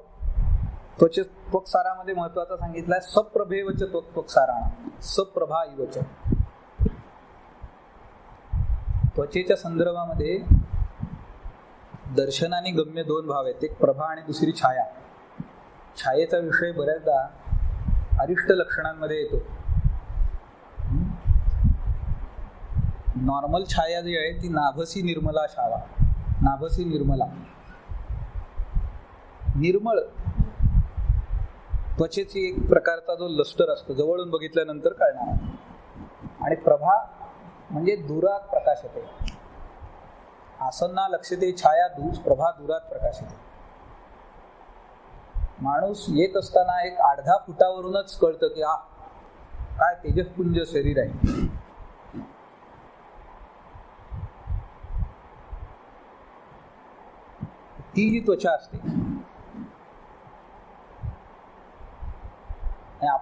त्वकसारामध्ये महत्वाचा सांगितलाय, सप्रभेवच त्वकसाराणा, सप्रभा इवच. त्वचेच्या संदर्भामध्ये दर्शनाने गम्य 2 भाव आहेत, एक प्रभा आणि दुसरी छाया. छायेचा विषय बऱ्याचदा अरिष्ट लक्षणांमध्ये येतो. नॉर्मल छाया जी आहे ती नाभसी निर्मला छावा, नाभसी निर्मला, निर्मळ त्वचेची एक प्रकारचा जो लस्टर असतो, जवळून बघितल्यानंतर कळणार. आणि प्रभा म्हणजे दुरात प्रकाश येते, आसन्ना लक्षते छाया दूर, प्रभा दुरात प्रकाश येते. माणूस येत असताना एक 8-10 फुटावरूनच कळतं की काय तेजस्पुंज शरीर आहे. ती जी त्वचा असते,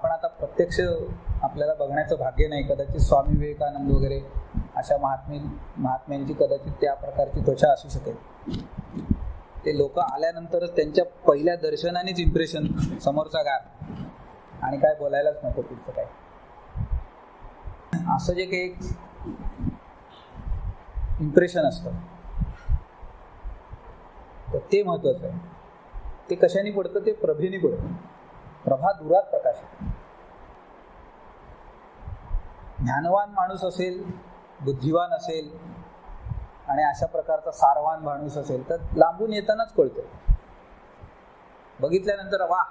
आपण आता प्रत्यक्ष आपल्याला बघण्याचं भाग्य नाही. कदाचित स्वामी विवेकानंद वगैरे अशा महात्म्यांची कदाचित त्या प्रकारची त्वचा असू शकेल. ते लोक आल्यानंतरच त्यांच्या पहिल्या दर्शनानेच इम्प्रेशन समोरचा गार, आणि काय बोलायलाच नको पुढचं काय. असं जे काही एक इम्प्रेशन असतं तर ते महत्वाचं आहे. ते कशाने पडतं? ते प्रभेने पडतं. प्रभा दुरात प्रकाश. ज्ञानवान माणूस असेल, बुद्धिवान असेल आणि अशा प्रकारचा सारवान माणूस असेल तर लांबून येतानाच कळतं. बघितल्यानंतर वाह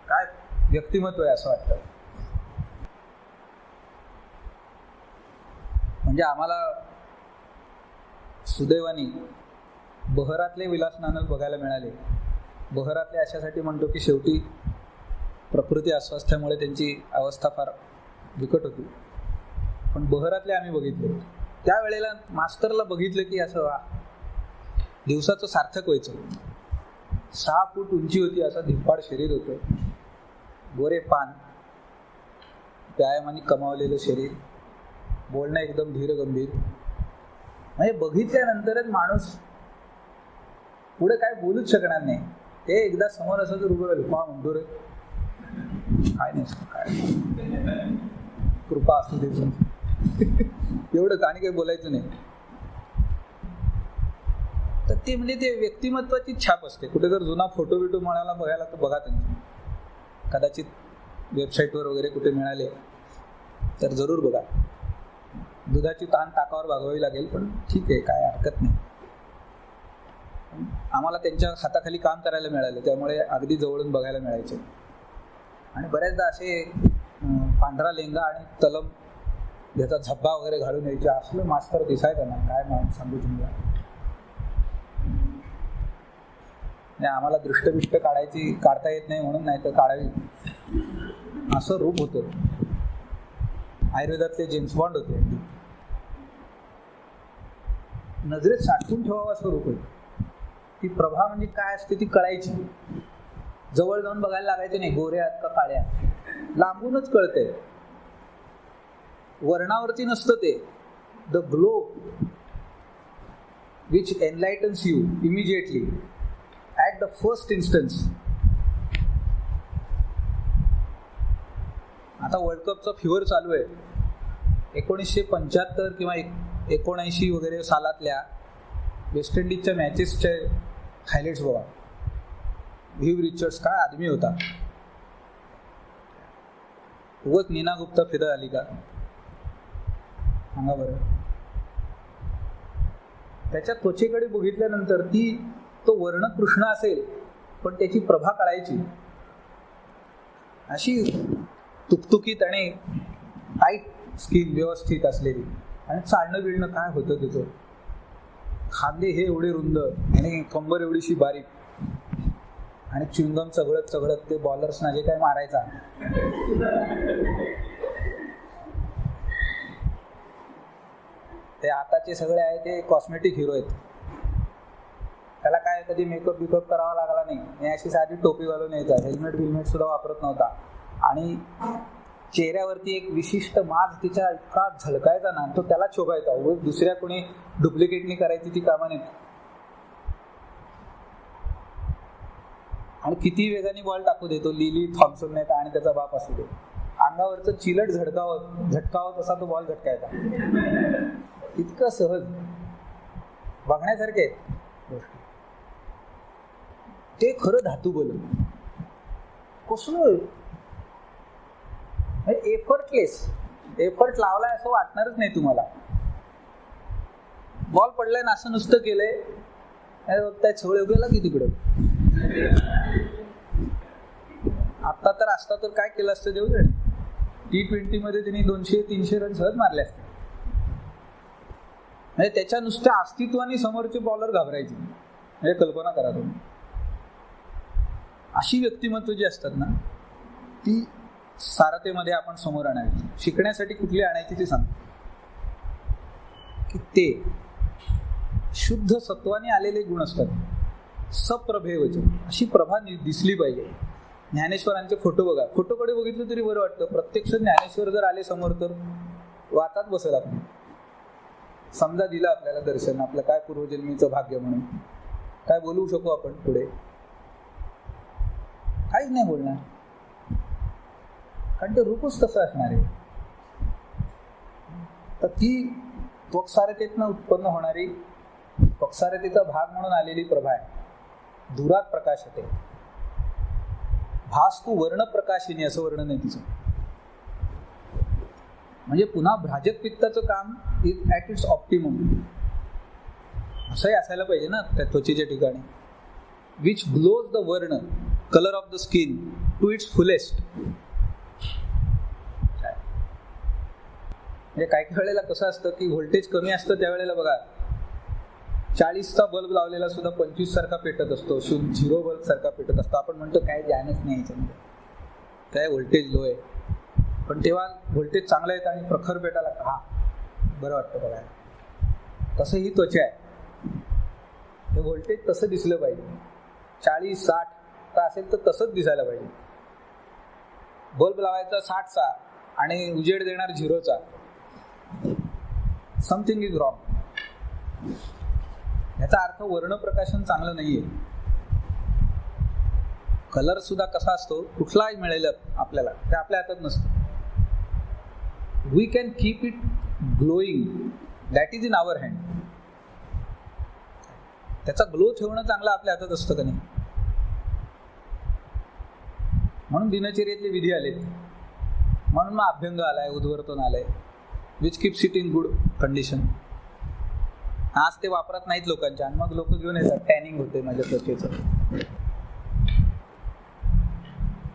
काय व्यक्तिमत्व आहे असं वाटतं. म्हणजे आम्हाला सुदैवाने बहरातले विलास नानक बघायला मिळाले. बहरातले अशासाठी म्हणतो की शेवटी प्रकृती अस्वास्थ्यामुळे त्यांची अवस्था फार बिकट होती, पण बहरातले आम्ही बघितले. त्यावेळेला मास्तरला बघितलं की असं वा दिवसाचं सार्थक व्हायचं. 6 फूट उंची होती, असं धिप्पाड शरीर होतं, गोरे पान, व्यायामाने कमावलेलं शरीर, बोलणं एकदम धीर गंभीर. म्हणजे बघितल्यानंतरच माणूस पुढे काय बोलूच शकणार नाही. ते एकदा समोर असं तर उभं राहिलं, पहा म्हणतो रे काय नाही काय कृपा असू दे एवढंच, आणि काही बोलायचं नाही. तर ते म्हणजे ते व्यक्तिमत्वाची छाप असते. कुठे जर जुना फोटो बिटो मिळाला बघायला तर बघा त्यांचे, कदाचित वेबसाईटवर वगैरे कुठे मिळाले तर जरूर बघा. दुधाची ताण ताकावर भागवावी लागेल, पण ठीक आहे, काय हरकत नाही. आम्हाला त्यांच्या हाताखाली काम करायला मिळालं, त्यामुळे अगदी जवळून बघायला मिळायचे. आणि बऱ्याचदा असे पांढरा लेंगा आणि तलम याचा झब्बा वगैरे घालून यायचे, असलं मास्तर दिसायचं ना, काय सांगू तुम्हाला. आम्हाला दृष्टबिष्ट काढता येत नाही म्हणून, नाही तर काढावी असं रूप होतं. आयुर्वेदातले जेम्स बॉन्ड होते. नजरेत साठवून ठेवावं असं रूप होतं. ती प्रभा म्हणजे काय असते ती कळायची. जवळ जाऊन बघायला लागायचे नाही, गोऱ्या आहेत का काळ्या, लांबूनच कळते. वर्णावरती नसतं ते. The glow which enlightens you immediately at the first instance. आता वर्ल्ड कपचा फिवर चालू आहे. 1975 किंवा 1979 वगैरे सालातल्या वेस्ट इंडिजच्या मॅचेसचे हायलाइट्स बघा. व्हीव रिचर्ड्स काय आदमी होता. उगाच नीना गुप्ता फिदा आली का सांगा बरं. त्याच्या त्वचेकडे बघितल्यानंतर तो वर्ण कृष्ण असेल पण त्याची प्रभा कळायची. अशी तुकतुकीत आणि टाईट स्किन व्यवस्थित असलेली, आणि चालणं बिळणं काय होतं त्याचं. खांदे हे एवढे रुंद आणि कंबर एवढीशी बारीक, आणि च्युइंगम चघळत ते बॉलर्सना जे काय मारायचा. ते आताचे सगळे आहे ते कॉस्मेटिक हिरो आहेत. त्याला काय कधी मेकअप बिकअप करावा लागला नाही. अशी साधी टोपी घालून यायचा, हेल्मेट सुद्धा वापरत नव्हता, आणि चेहऱ्यावरती एक विशिष्ट माज तिच्या इतका झळकायचा ना, तो त्याला शोभायचा. दुसऱ्या कोणी डुप्लिकेटनी करायची ती कामा नाही. आणि किती वेगाने बॉल टाकू देतो, लिली थॉम्सन नाही आणि त्याचा बाप असू दे, अंगावरचं चिलट झटकावत असा तो बॉल झटकायचा. इतकं सहज बघण्यासारखे गोष्टी. ते खरं धातू बोल कसलं एफर्टलेस. एफर्ट लावलाय असं वाटणारच नाही तुम्हाला. बॉल पडलाय ना असं नुसतं केलंय, बघताय सगळे गेला की तिकडं. आता तर असता तर काय केलं असतं देऊ दे. T20 मध्ये त्यांनी 200-300 रन सहज मारले असते. म्हणजे त्याच्या नुसत्या अस्तित्वाने समोरचे बॉलर घाबरायचे. म्हणजे कल्पना करा तुम्ही. अशी व्यक्तिमत्व जी असतात ना, ती सारथीमध्ये आपण समोर आणावी. शिकण्यासाठी कुठली आणायची ते सांग. की ते शुद्ध सत्वाने आलेले गुण असतात. सप्रभेवच, अशी प्रभा दिसली पाहिजे. ज्ञानेश्वरांचे फोटो बघा, फोटोकडे बघितलं तरी बरं वाटतं. प्रत्यक्ष ज्ञानेश्वर जर आले समोर तर वातात बसेल आपण. समजा दिलं आपल्याला दर्शन, आपलं काय पूर्वजन्मीचं भाग्य म्हणून, काय बोलवू शकू आपण पुढे? काहीच नाही बोलणार, कारण ते रूपच तसं असणार आहे. तर ती त्वक्सारतेतनं उत्पन्न होणारी, त्वक्सारतेचा भाग म्हणून आलेली प्रभा आहे. दुरात प्रकाशते, भास तू वर्ण प्रकाशिनी, असं वर्णन आहे तिचं. म्हणजे पुन्हा भ्राजक पित्ताचं काम इज ॲट इट्स ऑप्टिमम, असंही असायला पाहिजे ना त्या त्वचेच्या ठिकाणी. Which glows the varna, colour of the skin to its fullest. म्हणजे काही वेळेला कसं असतं की व्होल्टेज कमी असतं त्यावेळेला बघा 40चा बल्ब लावलेला सुद्धा 25 सारखा पेटत असतो, 0 बल्ब सारखा पेटत असतो. आपण म्हणतो काय ध्यानच नाही याच्यामध्ये, काय व्होल्टेज लो आहे. पण तेव्हा व्होल्टेज चांगलं आहे आणि प्रखर पेटायला हा बरं वाटतं बघायला. तसं ही त्वचा आहे, हे व्होल्टेज तसं दिसलं पाहिजे. 40-60 तर असेल तर तसंच दिसायला पाहिजे. बल्ब लावायचा 60चा आणि उजेड देणार 0चा, समथिंग इज रॉंग. याचा अर्थ वर्णप्रकाशन चांगलं नाहीये. कलर सुद्धा कसा असतो, कुठलाही मिळेल आपल्याला, ते आपल्या हातात नसतं. We can keep it glowing, that is in our hand. त्याचा ग्लो ठेवणं चांगलं आपल्या हातात असतं का नाही. म्हणून दिनचर्येतले विधी आले, म्हणून मग अभ्यंग आलाय, उद्वर्तन आलंय, which keeps it in good condition. आज ते वापरत नाहीत लोकांच्या, आणि मग लोक घेऊन येतात टॅनिंग होते माझ्या त्वचेचं.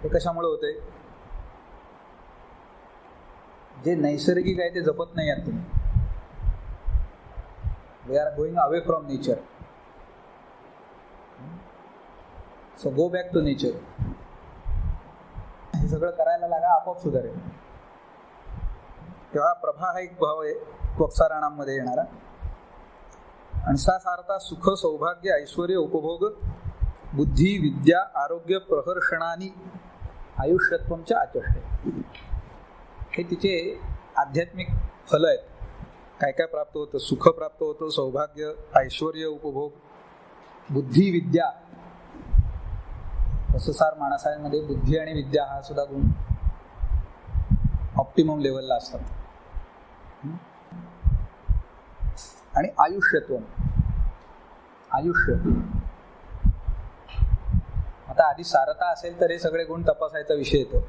हे कशामुळे होते? जे नैसर्गिक आहे ते जपत नाही आहात तुम्ही. We are going away from nature. So go back to nature. हे सगळं करायला लागा, आपोआप सुधारेल. तेव्हा प्रभा हा एक भाव आहे त्वक्साराणामध्ये येणारा. आणि सा सारता सुख सौभाग्य ऐश्वर्य उपभोग बुद्धी विद्या आरोग्य प्रहर्षणानी आयुष्यत्वमच्या आचष्टे. हे तिचे आध्यात्मिक फल आहेत. काय काय प्राप्त होतं? सुख प्राप्त होतं, सौभाग्य, ऐश्वर्य, उपभोग, बुद्धी, विद्या. रससार माणसांमध्ये बुद्धी आणि विद्या हा सुद्धा गुण ऑप्टिमम लेवलला असतात. आणि आयुष्यत्व, आयुष्य. आता आधी सारता असेल तर हे सगळे गुण तपासायचा विषय येतो.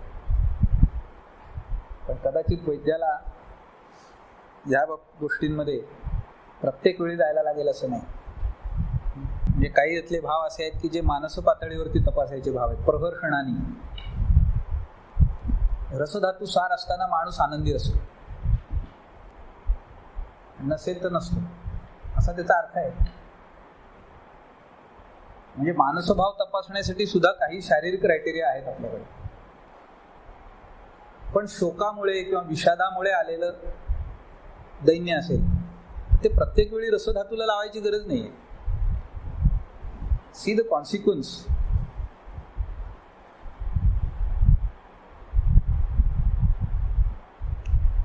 पण कदाचित वैद्याला या गोष्टींमध्ये प्रत्येक वेळी जायला लागेल असं नाही. म्हणजे काही यातले भाव असे आहेत की जे मानस पातळीवरती तपासायचे भाव आहेत. प्रहर्षणाने रसधातू सार असताना माणूस आनंदी असतो, नसेल तर नसतो, असा त्याचा अर्थ आहे. म्हणजे मानसभाव तपासण्यासाठी सुद्धा काही शारीरिक क्रायटेरिया आहेत आपल्याकडे. पण शोकामुळे किंवा विषादामुळे आलेलं दैन्य असेल ते प्रत्येक वेळी रसधातूला लावायची गरज नाहीये. See the consequence.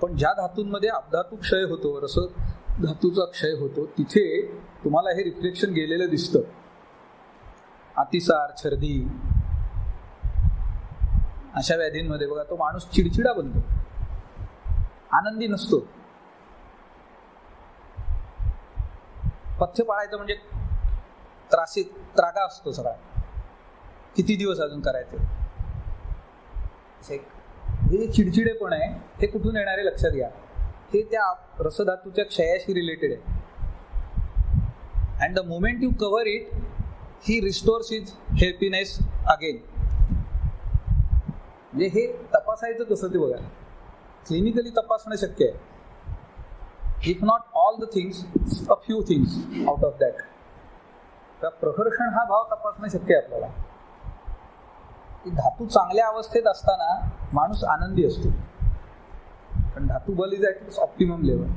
पण ज्या धातूंमध्ये अपधातू क्षय होतो, रस धातूचा क्षय होतो, तिथे तुम्हाला हे रिफ्लेक्शन गेलेलं दिसतं. अतिसार, छर्दी अशा व्याधींमध्ये बघा तो माणूस चिडचिडा बनतो, आनंदी नसतो. पथ्य पाळायचं म्हणजे त्रागा असतो सगळा. किती दिवस अजून करायचे? हे चिडचिडेपण आहे, हे कुठून येणारे लक्षात घ्या. हे त्या रसधातूच्या क्षयाशी रिलेटेड आहे. And the moment you cover it, he restores his happiness again. म्हणजे हे तपासायचं कसं ते बघा. क्लिनिकली तपासणं शक्य आहे. If not all the things, a few things out of that. प्रहर्षण हा भाव तपासणं शक्य आहे आपल्याला. धातू चांगल्या अवस्थेत असताना माणूस आनंदी असतो, पण धातू बल is at its optimum level.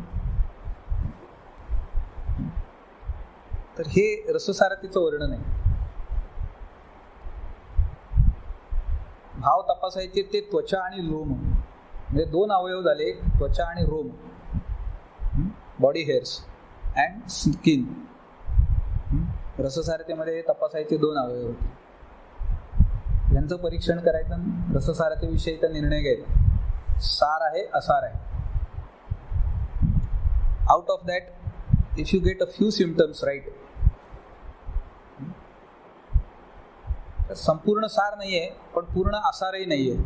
तर हे रससारथीचं वर्णन आहे. भाव तपासायचे ते त्वचा आणि लोम, म्हणजे दोन अवयव झाले, त्वचा आणि रोम, बॉडी हेअर्स अँड स्किन. रससारतेमध्ये तपासायचे दोन अवयव होते. यांचं परीक्षण करायचं, रससारतेविषयीचा निर्णय घ्यायचा, सार आहे असार आहे. Out of that if you get a few symptoms right, संपूर्ण सार नाही आहे पण पूर्ण असारही नाही आहे,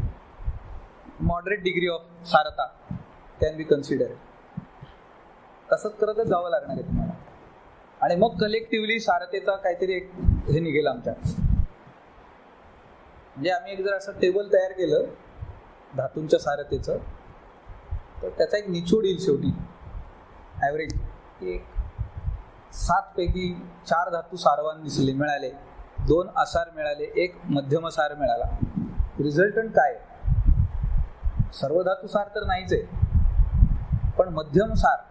moderate degree of sarata can be consider. तसंच करतच जावं लागणार आहे तुम्हाला. आणि मग कलेक्टिव्हली सारतेचा काहीतरी एक हे निघेल आमच्या. म्हणजे आम्ही एक जर असं टेबल तयार केलं धातूंच्या सारतेचं, तर त्याचा एक निचोड येईल शेवटी ॲव्हरेज. एक 7 पैकी 4 धातू सारवान दिसले, मिळाले, 2 असार मिळाले, 1 मध्यम सार मिळाला. रिझल्टंट काय? सर्व धातू सार तर नाहीच आहे, पण मध्यम सार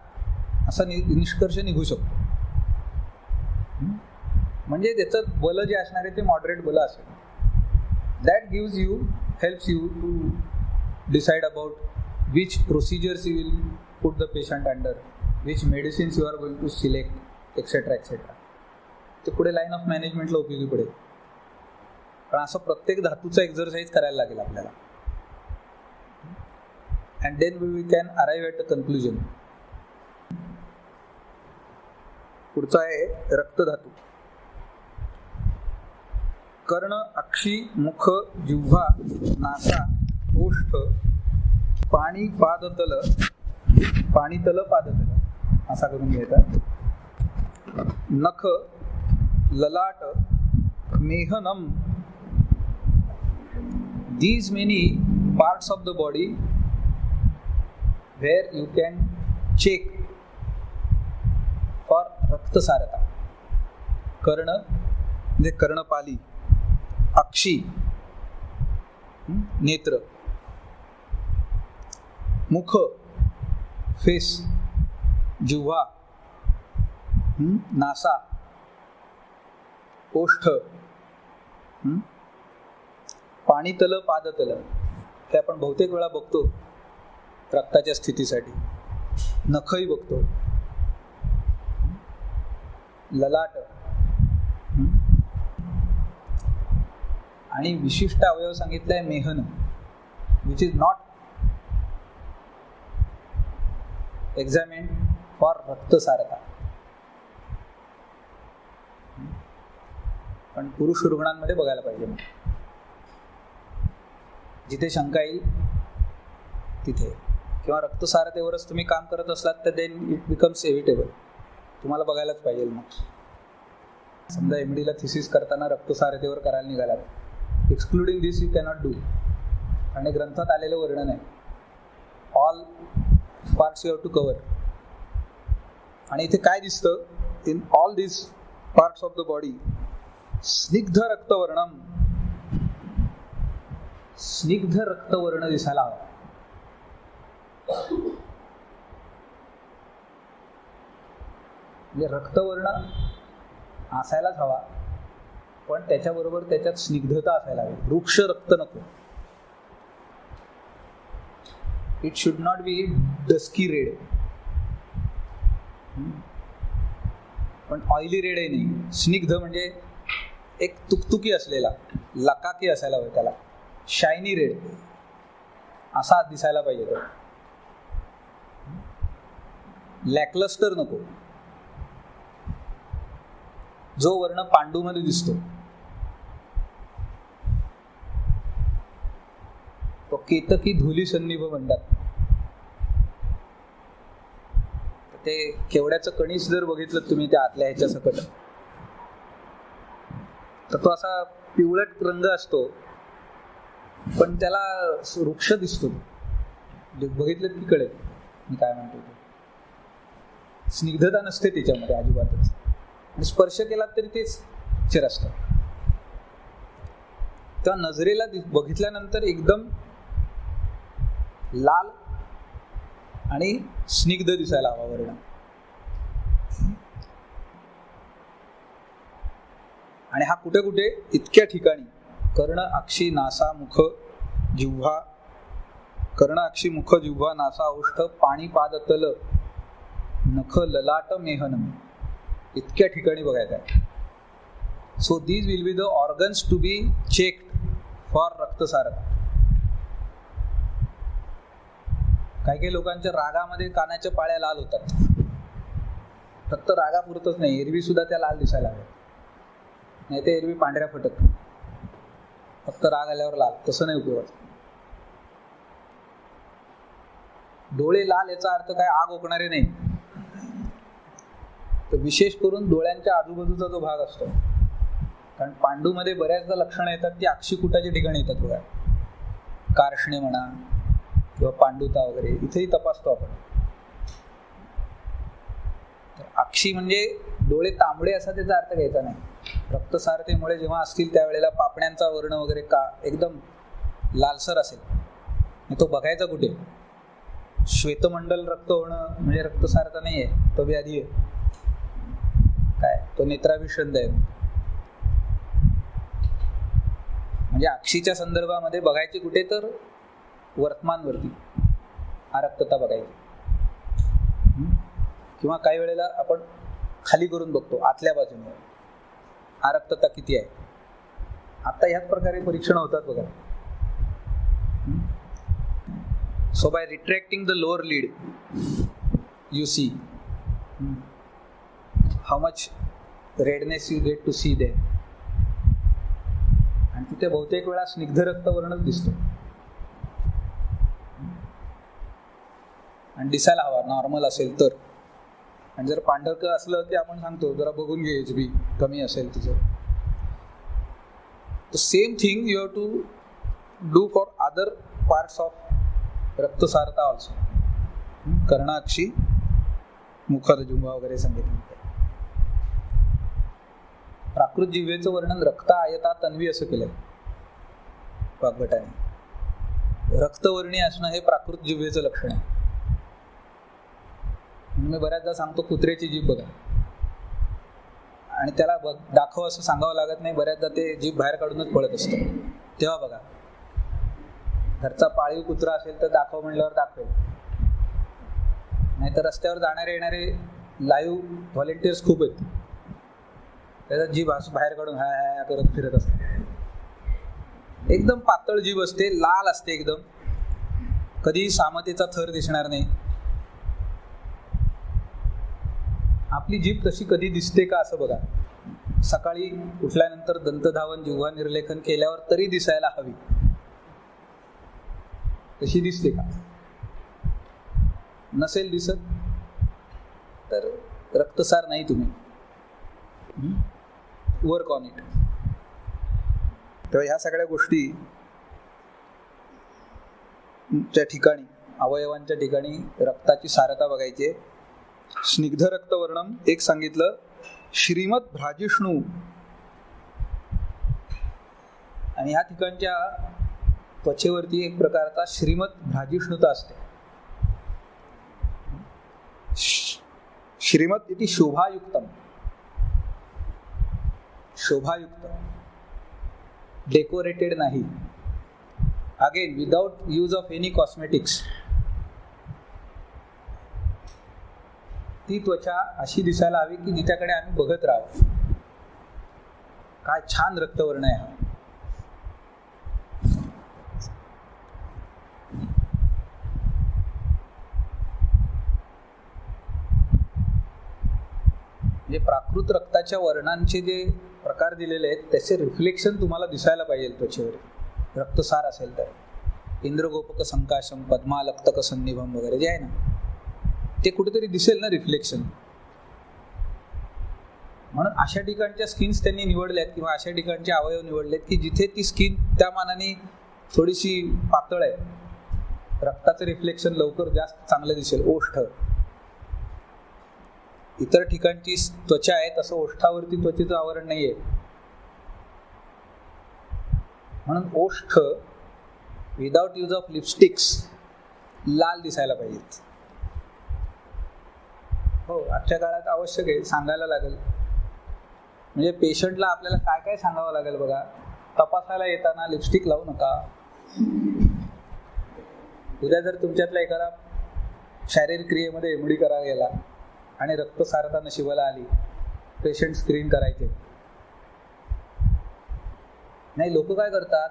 असा निष्कर्ष निघू शकतो. म्हणजे त्याचं बल जे असणार आहे ते मॉडरेट बल असेल. That gives you, helps you to decide about which procedures you will put the patient under, which medicines you are going to select, etcetera etcetera. ते पुढे लाईन ऑफ मॅनेजमेंटला उपयोगी पडेल. पण असं प्रत्येक धातूचा एक्झरसाइज करायला लागेल आपल्याला. And then we can arrive at a conclusion. पुढचा आहे रक्तधातू. कर्ण, अक्षी, मुख, जिव्हा, नासा, ओष्ठ, पाणी, पादतल, पाणीतल, पादतल असा करून घ्यायचा. नख, ललाट, मेहनम. These many parts of the body where you can check for रक्तसारता. कर्ण म्हणजे कर्णपाली, अक्षी नेत्र, मुख फेस, जिव्हा नासा, ओष्ठ, पाणीतल, पादतल. हे आपण बहुतेक वेळा बघतो रक्ताच्या स्थितीसाठी. नखही बघतो, ललाट, आणि विशिष्ट अवयव सांगितलाय मेहन, which is not examined for raktasarata. पण पुरुष रुग्णांमध्ये बघायला पाहिजे. मग जिथे शंका येईल तिथे, किंवा रक्तसारतेवरच तुम्ही काम करत असलात तर देन इट बिकम्स एव्हिटेबल. तुम्हाला बघायलाच पाहिजे. मग समजा MD ला थिसिस करताना रक्तसारतेवर करायला निघाला, excluding this you cannot do. आणि ग्रंथात आलेलं वर्णन आहे, all parts you have to cover. आणि इथे काय दिसतं, in all this parts of the body स्निग्ध रक्तवर्णम. स्निग्ध रक्तवर्ण दिसायला हवा. म्हणजे रक्तवर्ण असायलाच हवा, पण त्याच्याबरोबर त्याच्यात स्निग्धता असायला हवी. वृक्ष रक्त नको. It should not be dusky red, पण ऑइली रेडही नाही. स्निग्ध म्हणजे एक तुकतुकी असलेला, लकाकी असायला हवे त्याला. शायनी रेड असा दिसायला पाहिजे तो. लॅकलस्टर नको. जो वर्ण पांडूमध्ये दिसतो तो केतकी धुली सन्निभ म्हणतात. ते केवड्याचं कणीस जर बघितलं तुम्ही त्या आतल्या ह्याच्या सकट, तर तो असा पिवळट रंग असतो, पण त्याला वृक्ष दिसतो. बघितलं की कळेल मी काय म्हणतो. स्निग्धता नसते त्याच्यामध्ये अजिबातच. स्पर्श केला तरी तेच चिरसतं. त्या नजरेला बघितल्यानंतर एकदम लाल आणि स्निग्ध दिसायला हवा वर्ण. आणि हा कुठे कुठे इतक्या ठिकाणी कर्ण, अक्षी, नासा, मुख, जिव्हा, कर्ण, अक्षी, मुख, जिव्हा, नासा, ओष्ठ, पाणी, पादतल, नख, ललाट, मेहनम, इतक्या ठिकाणी बघायचं आहे. So these will be the organs to be checked for raktasarata. काही काही लोकांच्या रागामध्ये कानाच्या पाळ्या लाल होतात. फक्त रागापुरतच नाही, एरवी सुद्धा त्या लाल दिसायला हव्या, नाही तर एरवी पांढऱ्या फटक. फक्त राग आल्यावर लाल, तसं नाही उपयोगाचं. डोळे लाल याचा अर्थ काय, आग ओकणारे नाही. तर विशेष करून डोळ्यांच्या आजूबाजूचा जो भाग असतो, कारण पांडूमध्ये बऱ्याचदा लक्षणं येतात ती अक्षिकुटाच्या ठिकाणी येतात बघा. कार्ष्णे म्हणा किंवा पांडुता वगैरे, इथेही तपासतो आपण. अक्षी म्हणजे डोळे तांबडे असा त्याचा अर्थ घ्यायचा नाही. रक्तसारतेमुळे जेव्हा असतील त्यावेळेला पापण्यांचा वर्ण वगैरे का एकदम लालसर असेल, तो बघायचा कुठे. श्वेतमंडल रक्त होणं म्हणजे रक्तसारता नाही आहे, तो व्याधी आहे. काय तो नेत्राभिषंद आहे. म्हणजे अक्षीच्या संदर्भामध्ये बघायचे कुठे, तर वर्तमानवरती आरक्तता बघायची. किंवा काही वेळेला आपण खाली करून बघतो आतल्या बाजूने आरक्तता किती आहे. आता ह्याच प्रकारे परीक्षण होतात बघा. So by retracting the lower lid you see how much redness you get to see there. आणि तिथे बहुतेक वेळा स्निग्ध रक्तवर्णच दिसतो. आणि दिसायला हवा नॉर्मल असेल तर. आणि जर पांढरकं असलं की आपण सांगतो जरा बघून घे, HB कमी असेल तुझं. The same thing you have to do for other parts of रक्तसारता also. कर्णाक्षी, मुखजिव्हा वगैरे सांगितलं. प्राकृत जिव्हेचं वर्णन रक्त आयता तन्वी असं केलंय वाग्भटाने. रक्तवर्णी असणं हे प्राकृत जिव्हेचं लक्षण आहे. मी बऱ्याचदा सांगतो कुत्र्याची जीभ बघा, आणि त्याला दाखव असं सांगावं लागत नाही. बऱ्याचदा ते जीभ बाहेर काढूनच पळत असतं. तेव्हा बघा, घरचा पाळीव कुत्रा असेल तर दाखव म्हणल्यावर दाखवेल. नाहीतर रस्त्यावर जाणारे येणारे लाईव्ह व्हॉलेंटियर्स खूप आहेत, त्याचा जीभ असं बाहेर काढून हा करत फिरत असते. एकदम पातळ जीभ असते, लाल असते एकदम, कधीही सामतेचा थर दिसणार नाही. आपली जीभ तशी कधी दिसते का असं बघा. सकाळी उठल्यानंतर दंतधावन जिव्हा निर्लेखन केल्यावर तरी दिसायला हवी, तशी दिसते का? नसेल दिसत तर रक्तसार नाही तुम्ही. Work on it. तेव्हा ह्या सगळ्या गोष्टी च्या ठिकाणी, अवयवांच्या ठिकाणी रक्ताची सारता बघायची. स्निग्ध रक्तवर्णम एक सांगितलं. श्रीमद भ्राजिष्णू, आणि ह्या ठिकाणच्या त्वचेवरती एक प्रकारचा श्रीमद भ्राजिष्णुता असते. श्रीमद इति शोभायुक्तम, शोभायुक्त, डेकोरेटेड नाही. Again without use of any cosmetics. ती त्वचा अशी दिसायला हवी की तिच्याकडे आम्ही बघत राहावं. काय छान रक्तवर्ण आहे हा. म्हणजे प्राकृत रक्ताच्या वर्णांचे जे प्रकार दिलेले आहेत त्याचे रिफ्लेक्शन तुम्हाला दिसायला पाहिजे त्वचेवर. रक्तसार असेल तर इंद्रगोपक संकाशम, पद्मालक्तक सन्निभम वगैरे जे आहे ना, ते कुठेतरी दिसेल ना रिफ्लेक्शन. म्हणून अशा ठिकाणच्या स्किन्स त्यांनी निवडल्यात किंवा अशा ठिकाणचे अवयव निवडलेत की जिथे ती स्किन त्या मानाने थोडीशी पातळ आहे, रक्ताचं रिफ्लेक्शन लवकर जास्त चांगलं दिसेल. ओष्ठ, इतर ठिकाणची त्वचा आहे तसं ओष्ठावरती त्वचेचं आवरण नाहीये, म्हणून ओष्ठ विदाउट यूज ऑफ लिपस्टिक्स लाल दिसायला पाहिजेत. हो, आजच्या काळात आवश्यक आहे, सांगायला लागेल. म्हणजे पेशंटला आपल्याला काय काय सांगावं लागेल बघा. तपासायला येताना लिपस्टिक लावू नका, उद्या जर तुमच्यातला एखादा शारीरिक क्रियेमध्ये एमडी करायला गेला आणि रक्तसारता नशिबाला आली, पेशंट स्क्रीन करायचे नाही, लोक काय करतात,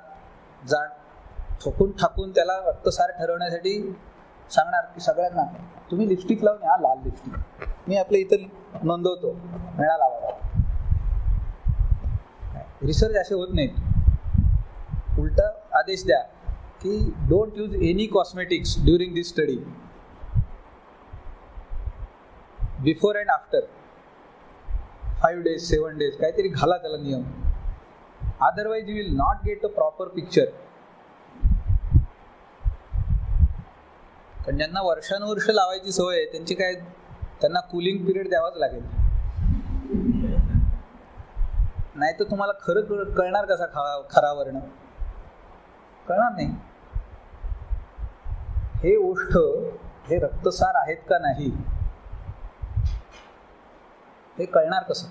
ठोकून ठाकून त्याला रक्तसार ठरवण्यासाठी सांगणार की सगळ्यांना तुम्ही लिपस्टिक लावून या, लाल लिपस्टिक मी आपल्या इथं नोंदवतो, मेळा लावा. रिसर्च असे होत नाहीत. उलटा आदेश द्या की don't use any cosmetics during this study, before and after 5 days 7 days काहीतरी घाला त्याला नियम. Otherwise you will not get a proper picture. पण ज्यांना वर्षानुवर्ष लावायची सवय आहे त्यांची काय, त्यांना कूलिंग पिरियड द्यावाच लागेल. नाही तर तुम्हाला खरं कळणार कसा खरा वर्ण, कळणार नाही. हे ओष्ठ हे रक्तसार आहेत का नाही हे कळणार कसं.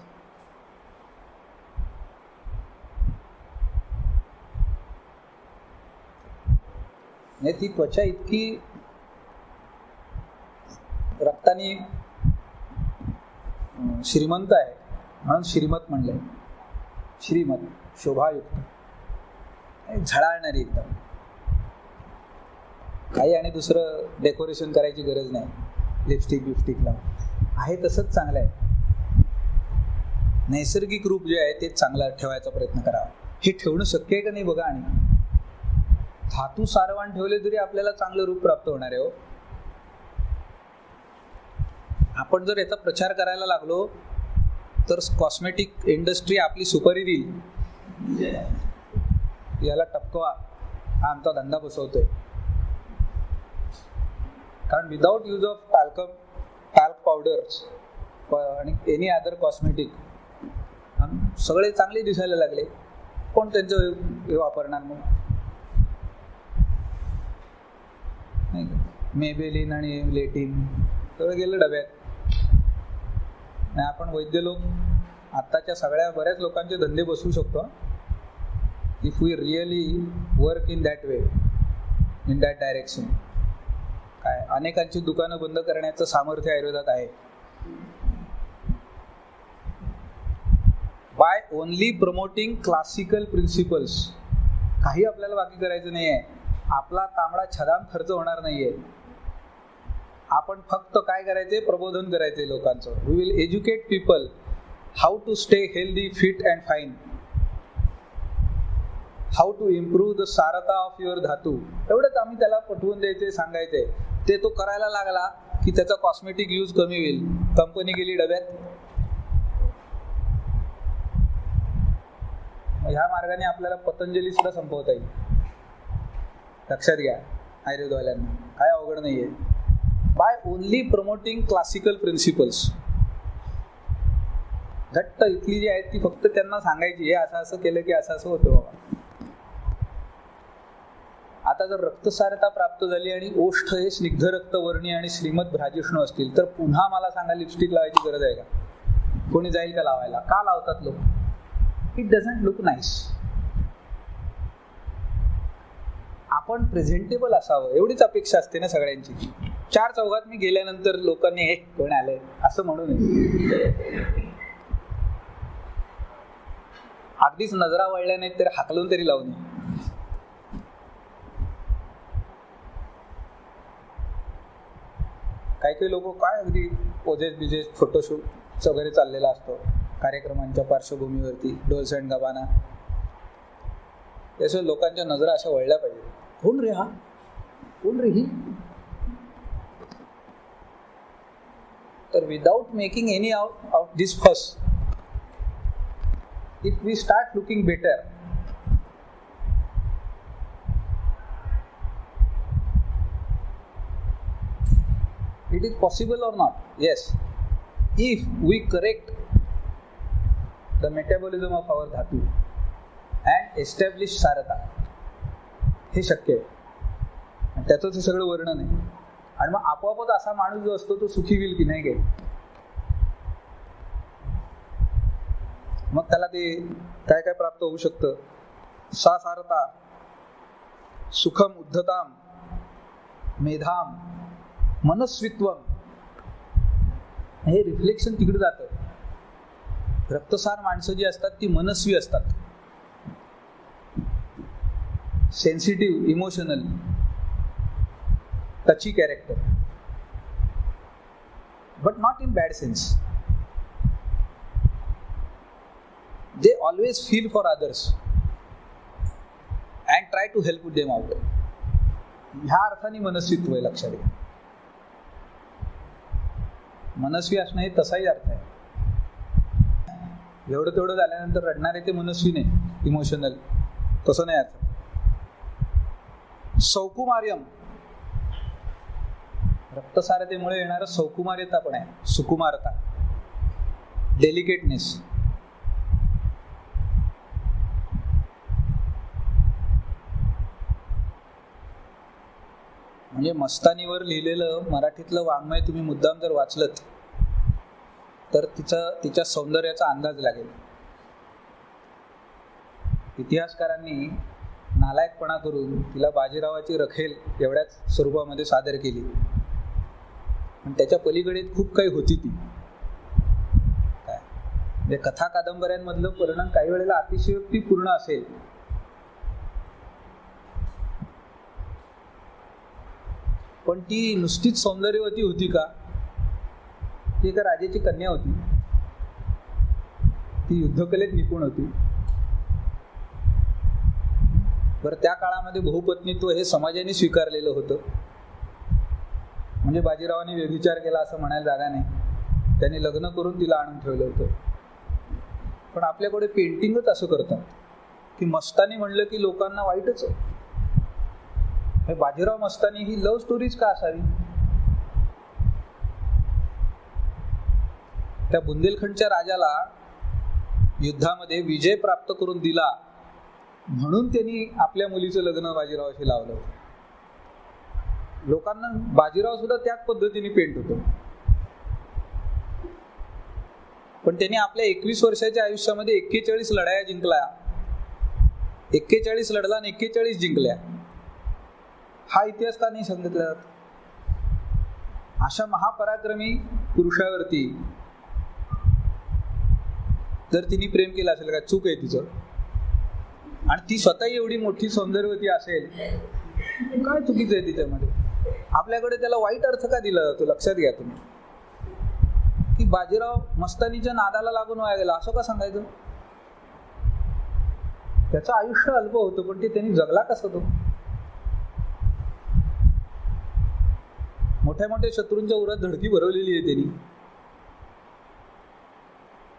ती त्वचा इतकी रक्ताने श्रीमंत आहे म्हणून श्रीमत म्हणलंय. श्रीमत शोभायुक्त, झळाळणारी एकदम, काही आणि दुसरं डेकोरेशन करायची गरज नाही. लिपस्टिक बिपस्टिक लावून आहे तसंच चांगलं आहे. नैसर्गिक रूप जे आहे ते चांगलं ठेवायचा प्रयत्न करावा. हे ठेवणं शक्य आहे का नाही बघा. आणि धातू सारवान ठेवले तरी आपल्याला चांगलं रूप प्राप्त होणार आहे. हो, आपण जर याचा प्रचार करायला लागलो तर कॉस्मेटिक इंडस्ट्री आपली सुपारी देईल, याला टपकवा, हा आमचा धंदा बसवतोय. कारण without use of talk powders आणि एनी अदर कॉस्मेटिक सगळे चांगले दिसायला लागले. कोण त्यांचं हे वापरणार मग. मेबेलिन आणि लेटिन सगळं गेलं डब्यात. नाही, आपण वैद्य लोक आत्ताच्या सगळ्या बऱ्याच लोकांचे धंदे बसवू शकतो if we really work in that way, in that direction. काय अनेकांची दुकानं बंद करण्याचं सामर्थ्य आयुर्वेदात आहे. By only promoting classical principles. काही आपल्याला बाकी करायचं नाही आहे. आपला तांबडा छदाम खर्च होणार नाहीये. आपण फक्त काय करायचे, प्रबोधन करायचे लोकांचं. We will educate people how to stay healthy, fit and fine, how to improve the sarata of your dhatu. एवढंच आम्ही त्याला पटवून द्यायचे, सांगायचे. ते तो करायला लागला की त्याचा कॉस्मेटिक यूज कमी होईल. कंपनी गेली डब्यात. ह्या मार्गाने आपल्याला पतंजली सुद्धा संपवता येईल. लक्षात घ्या आयुर्वेदवाल्यांना, काय अवघड नाहीये. By only promoting classical principles. घट्ट इथली जी आहेत ती फक्त त्यांना सांगायची, हे असं असं केलं की असं असं होतं बाबा. आता जर रक्तसारता प्राप्त झाली आणि ओष्ठ हे स्निग्ध रक्तवर्णी आणि श्रीमत भ्राजिष्णू असतील तर पुन्हा मला सांगा लिपस्टिक लावायची गरज आहे का? कोणी जाईल का लावायला? का लावतात लोक? It doesn't look nice. आपण प्रेझेंटेबल असावं एवढीच अपेक्षा असते ना सगळ्यांची. 4 चौघात मी गेल्यानंतर लोकांनी हे कोण आलंय असं म्हणू नये. अगदीच नजरा वळल्या नाहीत तर हाकलून तरी लावू नये. काही लोक काय अगदी पोजेस बिजेस फोटोशूट वगैरे चाललेला असतो कार्यक्रमांच्या पार्श्वभूमीवरती, डोल्स अँड गबाना. त्याशिवाय लोकांच्या नजरा अशा वळल्या पाहिजे. कोण रे हा, कोण रे ही? तर without making any out this fuss, if we start looking better, it is possible or not? Yes, if we correct the metabolism of our dhatu and establish sarata, हे शक्य आहे. त्याचंच हे सगळं वर्णन आहे. आणि मग आपोआपच असा माणूस जो असतो तो सुखी होईल की नाही गे. मग त्याला ते काय काय प्राप्त होऊ शकतं. सारता सुखम उद्धताम मेधाम मनस्वित्वम, हे रिफ्लेक्शन तिकडे जातं. रक्तसार माणसं जी असतात ती मनस्वी असतात, sensitive, emotional, टची character, but not in bad sense. They always feel for others and try to help them out. ह्या अर्थाने मनस्वित्व आहे, लक्षात घ्या. मनस्वी असणं हे तसाही अर्थ आहे. एवढं तेवढं झाल्यानंतर रडणारे ते मनस्वी नाही, इमोशनल, तसं नाही अर्थ. सौकुमार्यम, रक्तसारतेमुळे येणारं सौकुमार्यता पण आहे, सुकुमारता, डेलिकेटनेस. म्हणजे मस्तानीवर लिहिलेलं मराठीतलं वाङ्मय तुम्ही मुद्दाम जर वाचलत तर तिच्या सौंदर्याचा अंदाज लागेल. इतिहासकारांनी नालायकपणा करून तिला बाजीरावाची रखेल एवढ्याच स्वरूपामध्ये सादर केली, पण त्याच्या पलीकडे खूप काही होती ती. काय म्हणजे कथा कादंबऱ्यांमधलं वर्णन काही वेळेला अतिशयोक्ती पूर्ण असेल, पण ती नुसतीच सौंदर्यवती होती का? ती एका राजाची कन्या होती, ती युद्धकलेत निपुण होती. बरं, त्या काळामध्ये बहुपत्नीत्व हे समाजाने स्वीकारलेलं होतं. म्हणजे बाजीरावाने व्यभिचार केला असं म्हणायला जागा नाही, त्यांनी लग्न करून तिला आणून ठेवलं होतं. पण आपल्याकडे पेंटिंगच असं करतात की मस्तानी म्हणलं की लोकांना वाईटच आहे. बाजीराव मस्तानी ही लव्ह स्टोरीज का असावी? त्या बुंदेलखंडच्या राजाला युद्धामध्ये विजय प्राप्त करून दिला म्हणून त्यांनी आपल्या मुलीचं लग्न बाजीरावाशी लावलं. लोकांना बाजीराव सुद्धा त्याच पद्धतीने पेंट होतो. पण त्यांनी आपल्या 21 वर्षाच्या आयुष्यामध्ये 41 लढाया जिंकल्या. 41 लढला आणि 41 जिंकल्या. हा इतिहास का नाही सांगितला जात? अशा महापराक्रमी पुरुषावरती जर तिने प्रेम केलं असेल का? चूक आहे तिचं. आणि ती स्वतः एवढी मोठी सौंदर्यवती असेल, काय चुकीचं आहे तिच्यामध्ये? आपल्याकडे त्याला वाईट अर्थ का दिला जातो? लक्षात घ्या तुम्ही की बाजीराव मस्तानीच्या नादाला लागून वाया गेला असं का सांगायचं? त्याचं आयुष्य अल्प होतं, पण ते त्यांनी जगला कसं? तो मोठ्या मोठ्या शत्रूंच्या उरात धडकी भरवलेली आहे त्यांनी.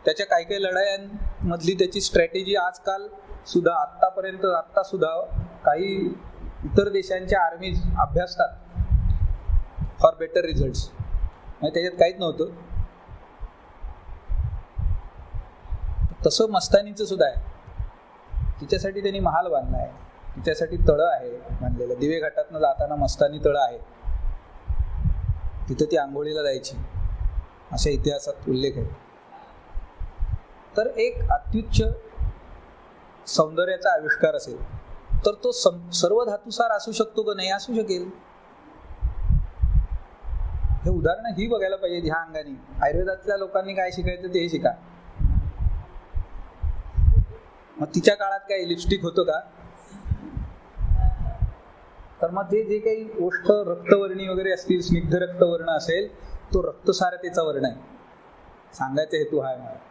त्याच्या काही काही लढायांमधली त्याची स्ट्रॅटेजी आजकाल सुद्धा आत्ता सुद्धा काही इतर देशांच्या आर्मीज अभ्यासतात फॉर बेटर रिझल्ट्स. म्हणजे त्याच्यात काहीच नव्हतं. तसं मस्तानीचं सुद्धा आहे. तिच्यासाठी त्यांनी महाल बांधला आहे, तिच्यासाठी तळं आहे बांधलेलं. दिवे घाटातनं जाताना मस्तानी तळं आहे, तिथं ती आंघोळीला जायची, अशा इतिहासात उल्लेख आहे. तर एक अत्युच्च सौंदर्याचा आविष्कार असेल तर तो सर्व धातुसार असू शकतो का? नाही असू शकेल. हे उदाहरण ही बघायला पाहिजे ह्या अंगाने. आयुर्वेदातल्या लोकांनी काय शिकायचं ते शिका. मग तिच्या काळात काय लिपस्टिक होतं का? तर मग ते जे काही ओष्ठ रक्तवर्णी वगैरे असतील, स्निग्ध रक्तवर्ण असेल, तो रक्तसारतेचा वर्ण आहे. सांगायचा हेतू हा आहे मला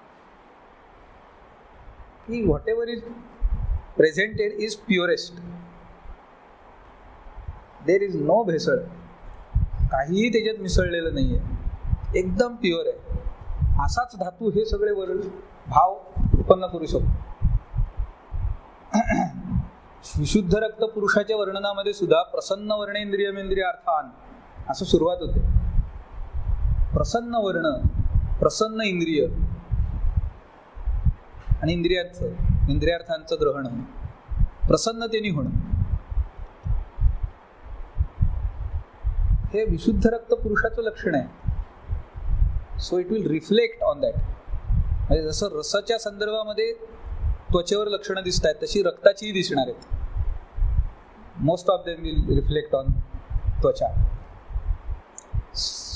की whatever is presented is purest. There is no bhesal. काहीही त्याच्यात मिसळलेलं नाहीये, एकदम प्युअर आहे. असाच धातू हे सगळे भाव उत्पन्न करू शकतो. विशुद्ध रक्त पुरुषाच्या वर्णनामध्ये सुद्धा प्रसन्न वर्णेंद्रियमेंद्रिय अर्थान असं सुरुवात होते. प्रसन्न वर्ण, प्रसन्न इंद्रिय आणि इंद्रियार्थांचं ग्रहण होणं, प्रसन्नतेने होणं, हे विशुद्ध रक्त पुरुषाचं लक्षण आहे. So it will reflect on that. म्हणजे जसं रसाच्या संदर्भामध्ये त्वचेवर लक्षणं दिसत आहेत, तशी रक्ताचीही दिसणार आहेत. most of them will reflect on त्वचा.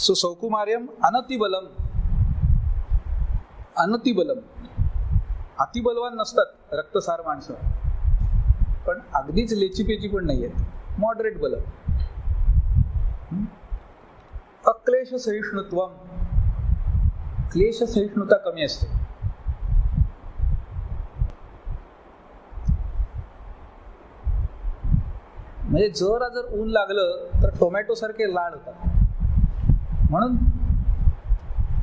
So सौकुमार्यम अनतिबलम. अनतिबलम, अतिबलवान नसतात रक्तसार माणसं, पण अगदीच लेचीपेची पण नाही आहेत, मॉडरेट बल. अक्लेश सहिष्णुत्व, क्लेश सहिष्णुता कमी असते. म्हणजे जर ऊन लागलं तर टोमॅटो सारखे लाल होतात. म्हणून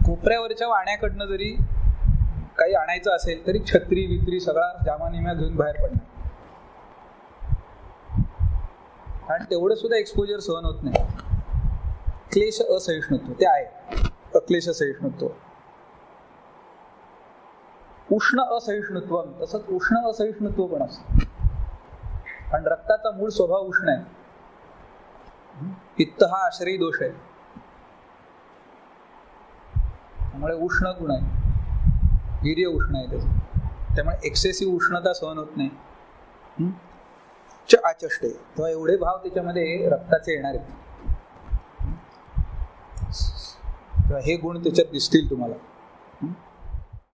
कोपऱ्यावरच्या वाण्याकडनं जरी काही आणायचं असेल तरी छत्री वित्री सगळा जामानिम्या घेऊन बाहेर पडणार, कारण तेवढं सुद्धा एक्सपोजर सहन होत नाही. क्लेश असहिष्णुत्व ते आहे, अक्लेश सहिष्णुत्व. उष्ण असहिष्णुत्व, तसंच उष्ण असहिष्णुत्व पण असतं, कारण रक्ताचा मूळ स्वभाव उष्ण आहे. पित्त हा आश्रयी दोष आहे, त्यामुळे उष्ण गुण आहे, वीर्य उष्ण आहे त्याचं, त्यामुळे एक्सेसिव्ह उष्णता सहन होत नाही. आचष्टे, तेव्हा एवढे भाव त्याच्यामध्ये रक्ताचे येणार आहेत. हे गुण त्याच्यात दिसतील तुम्हाला.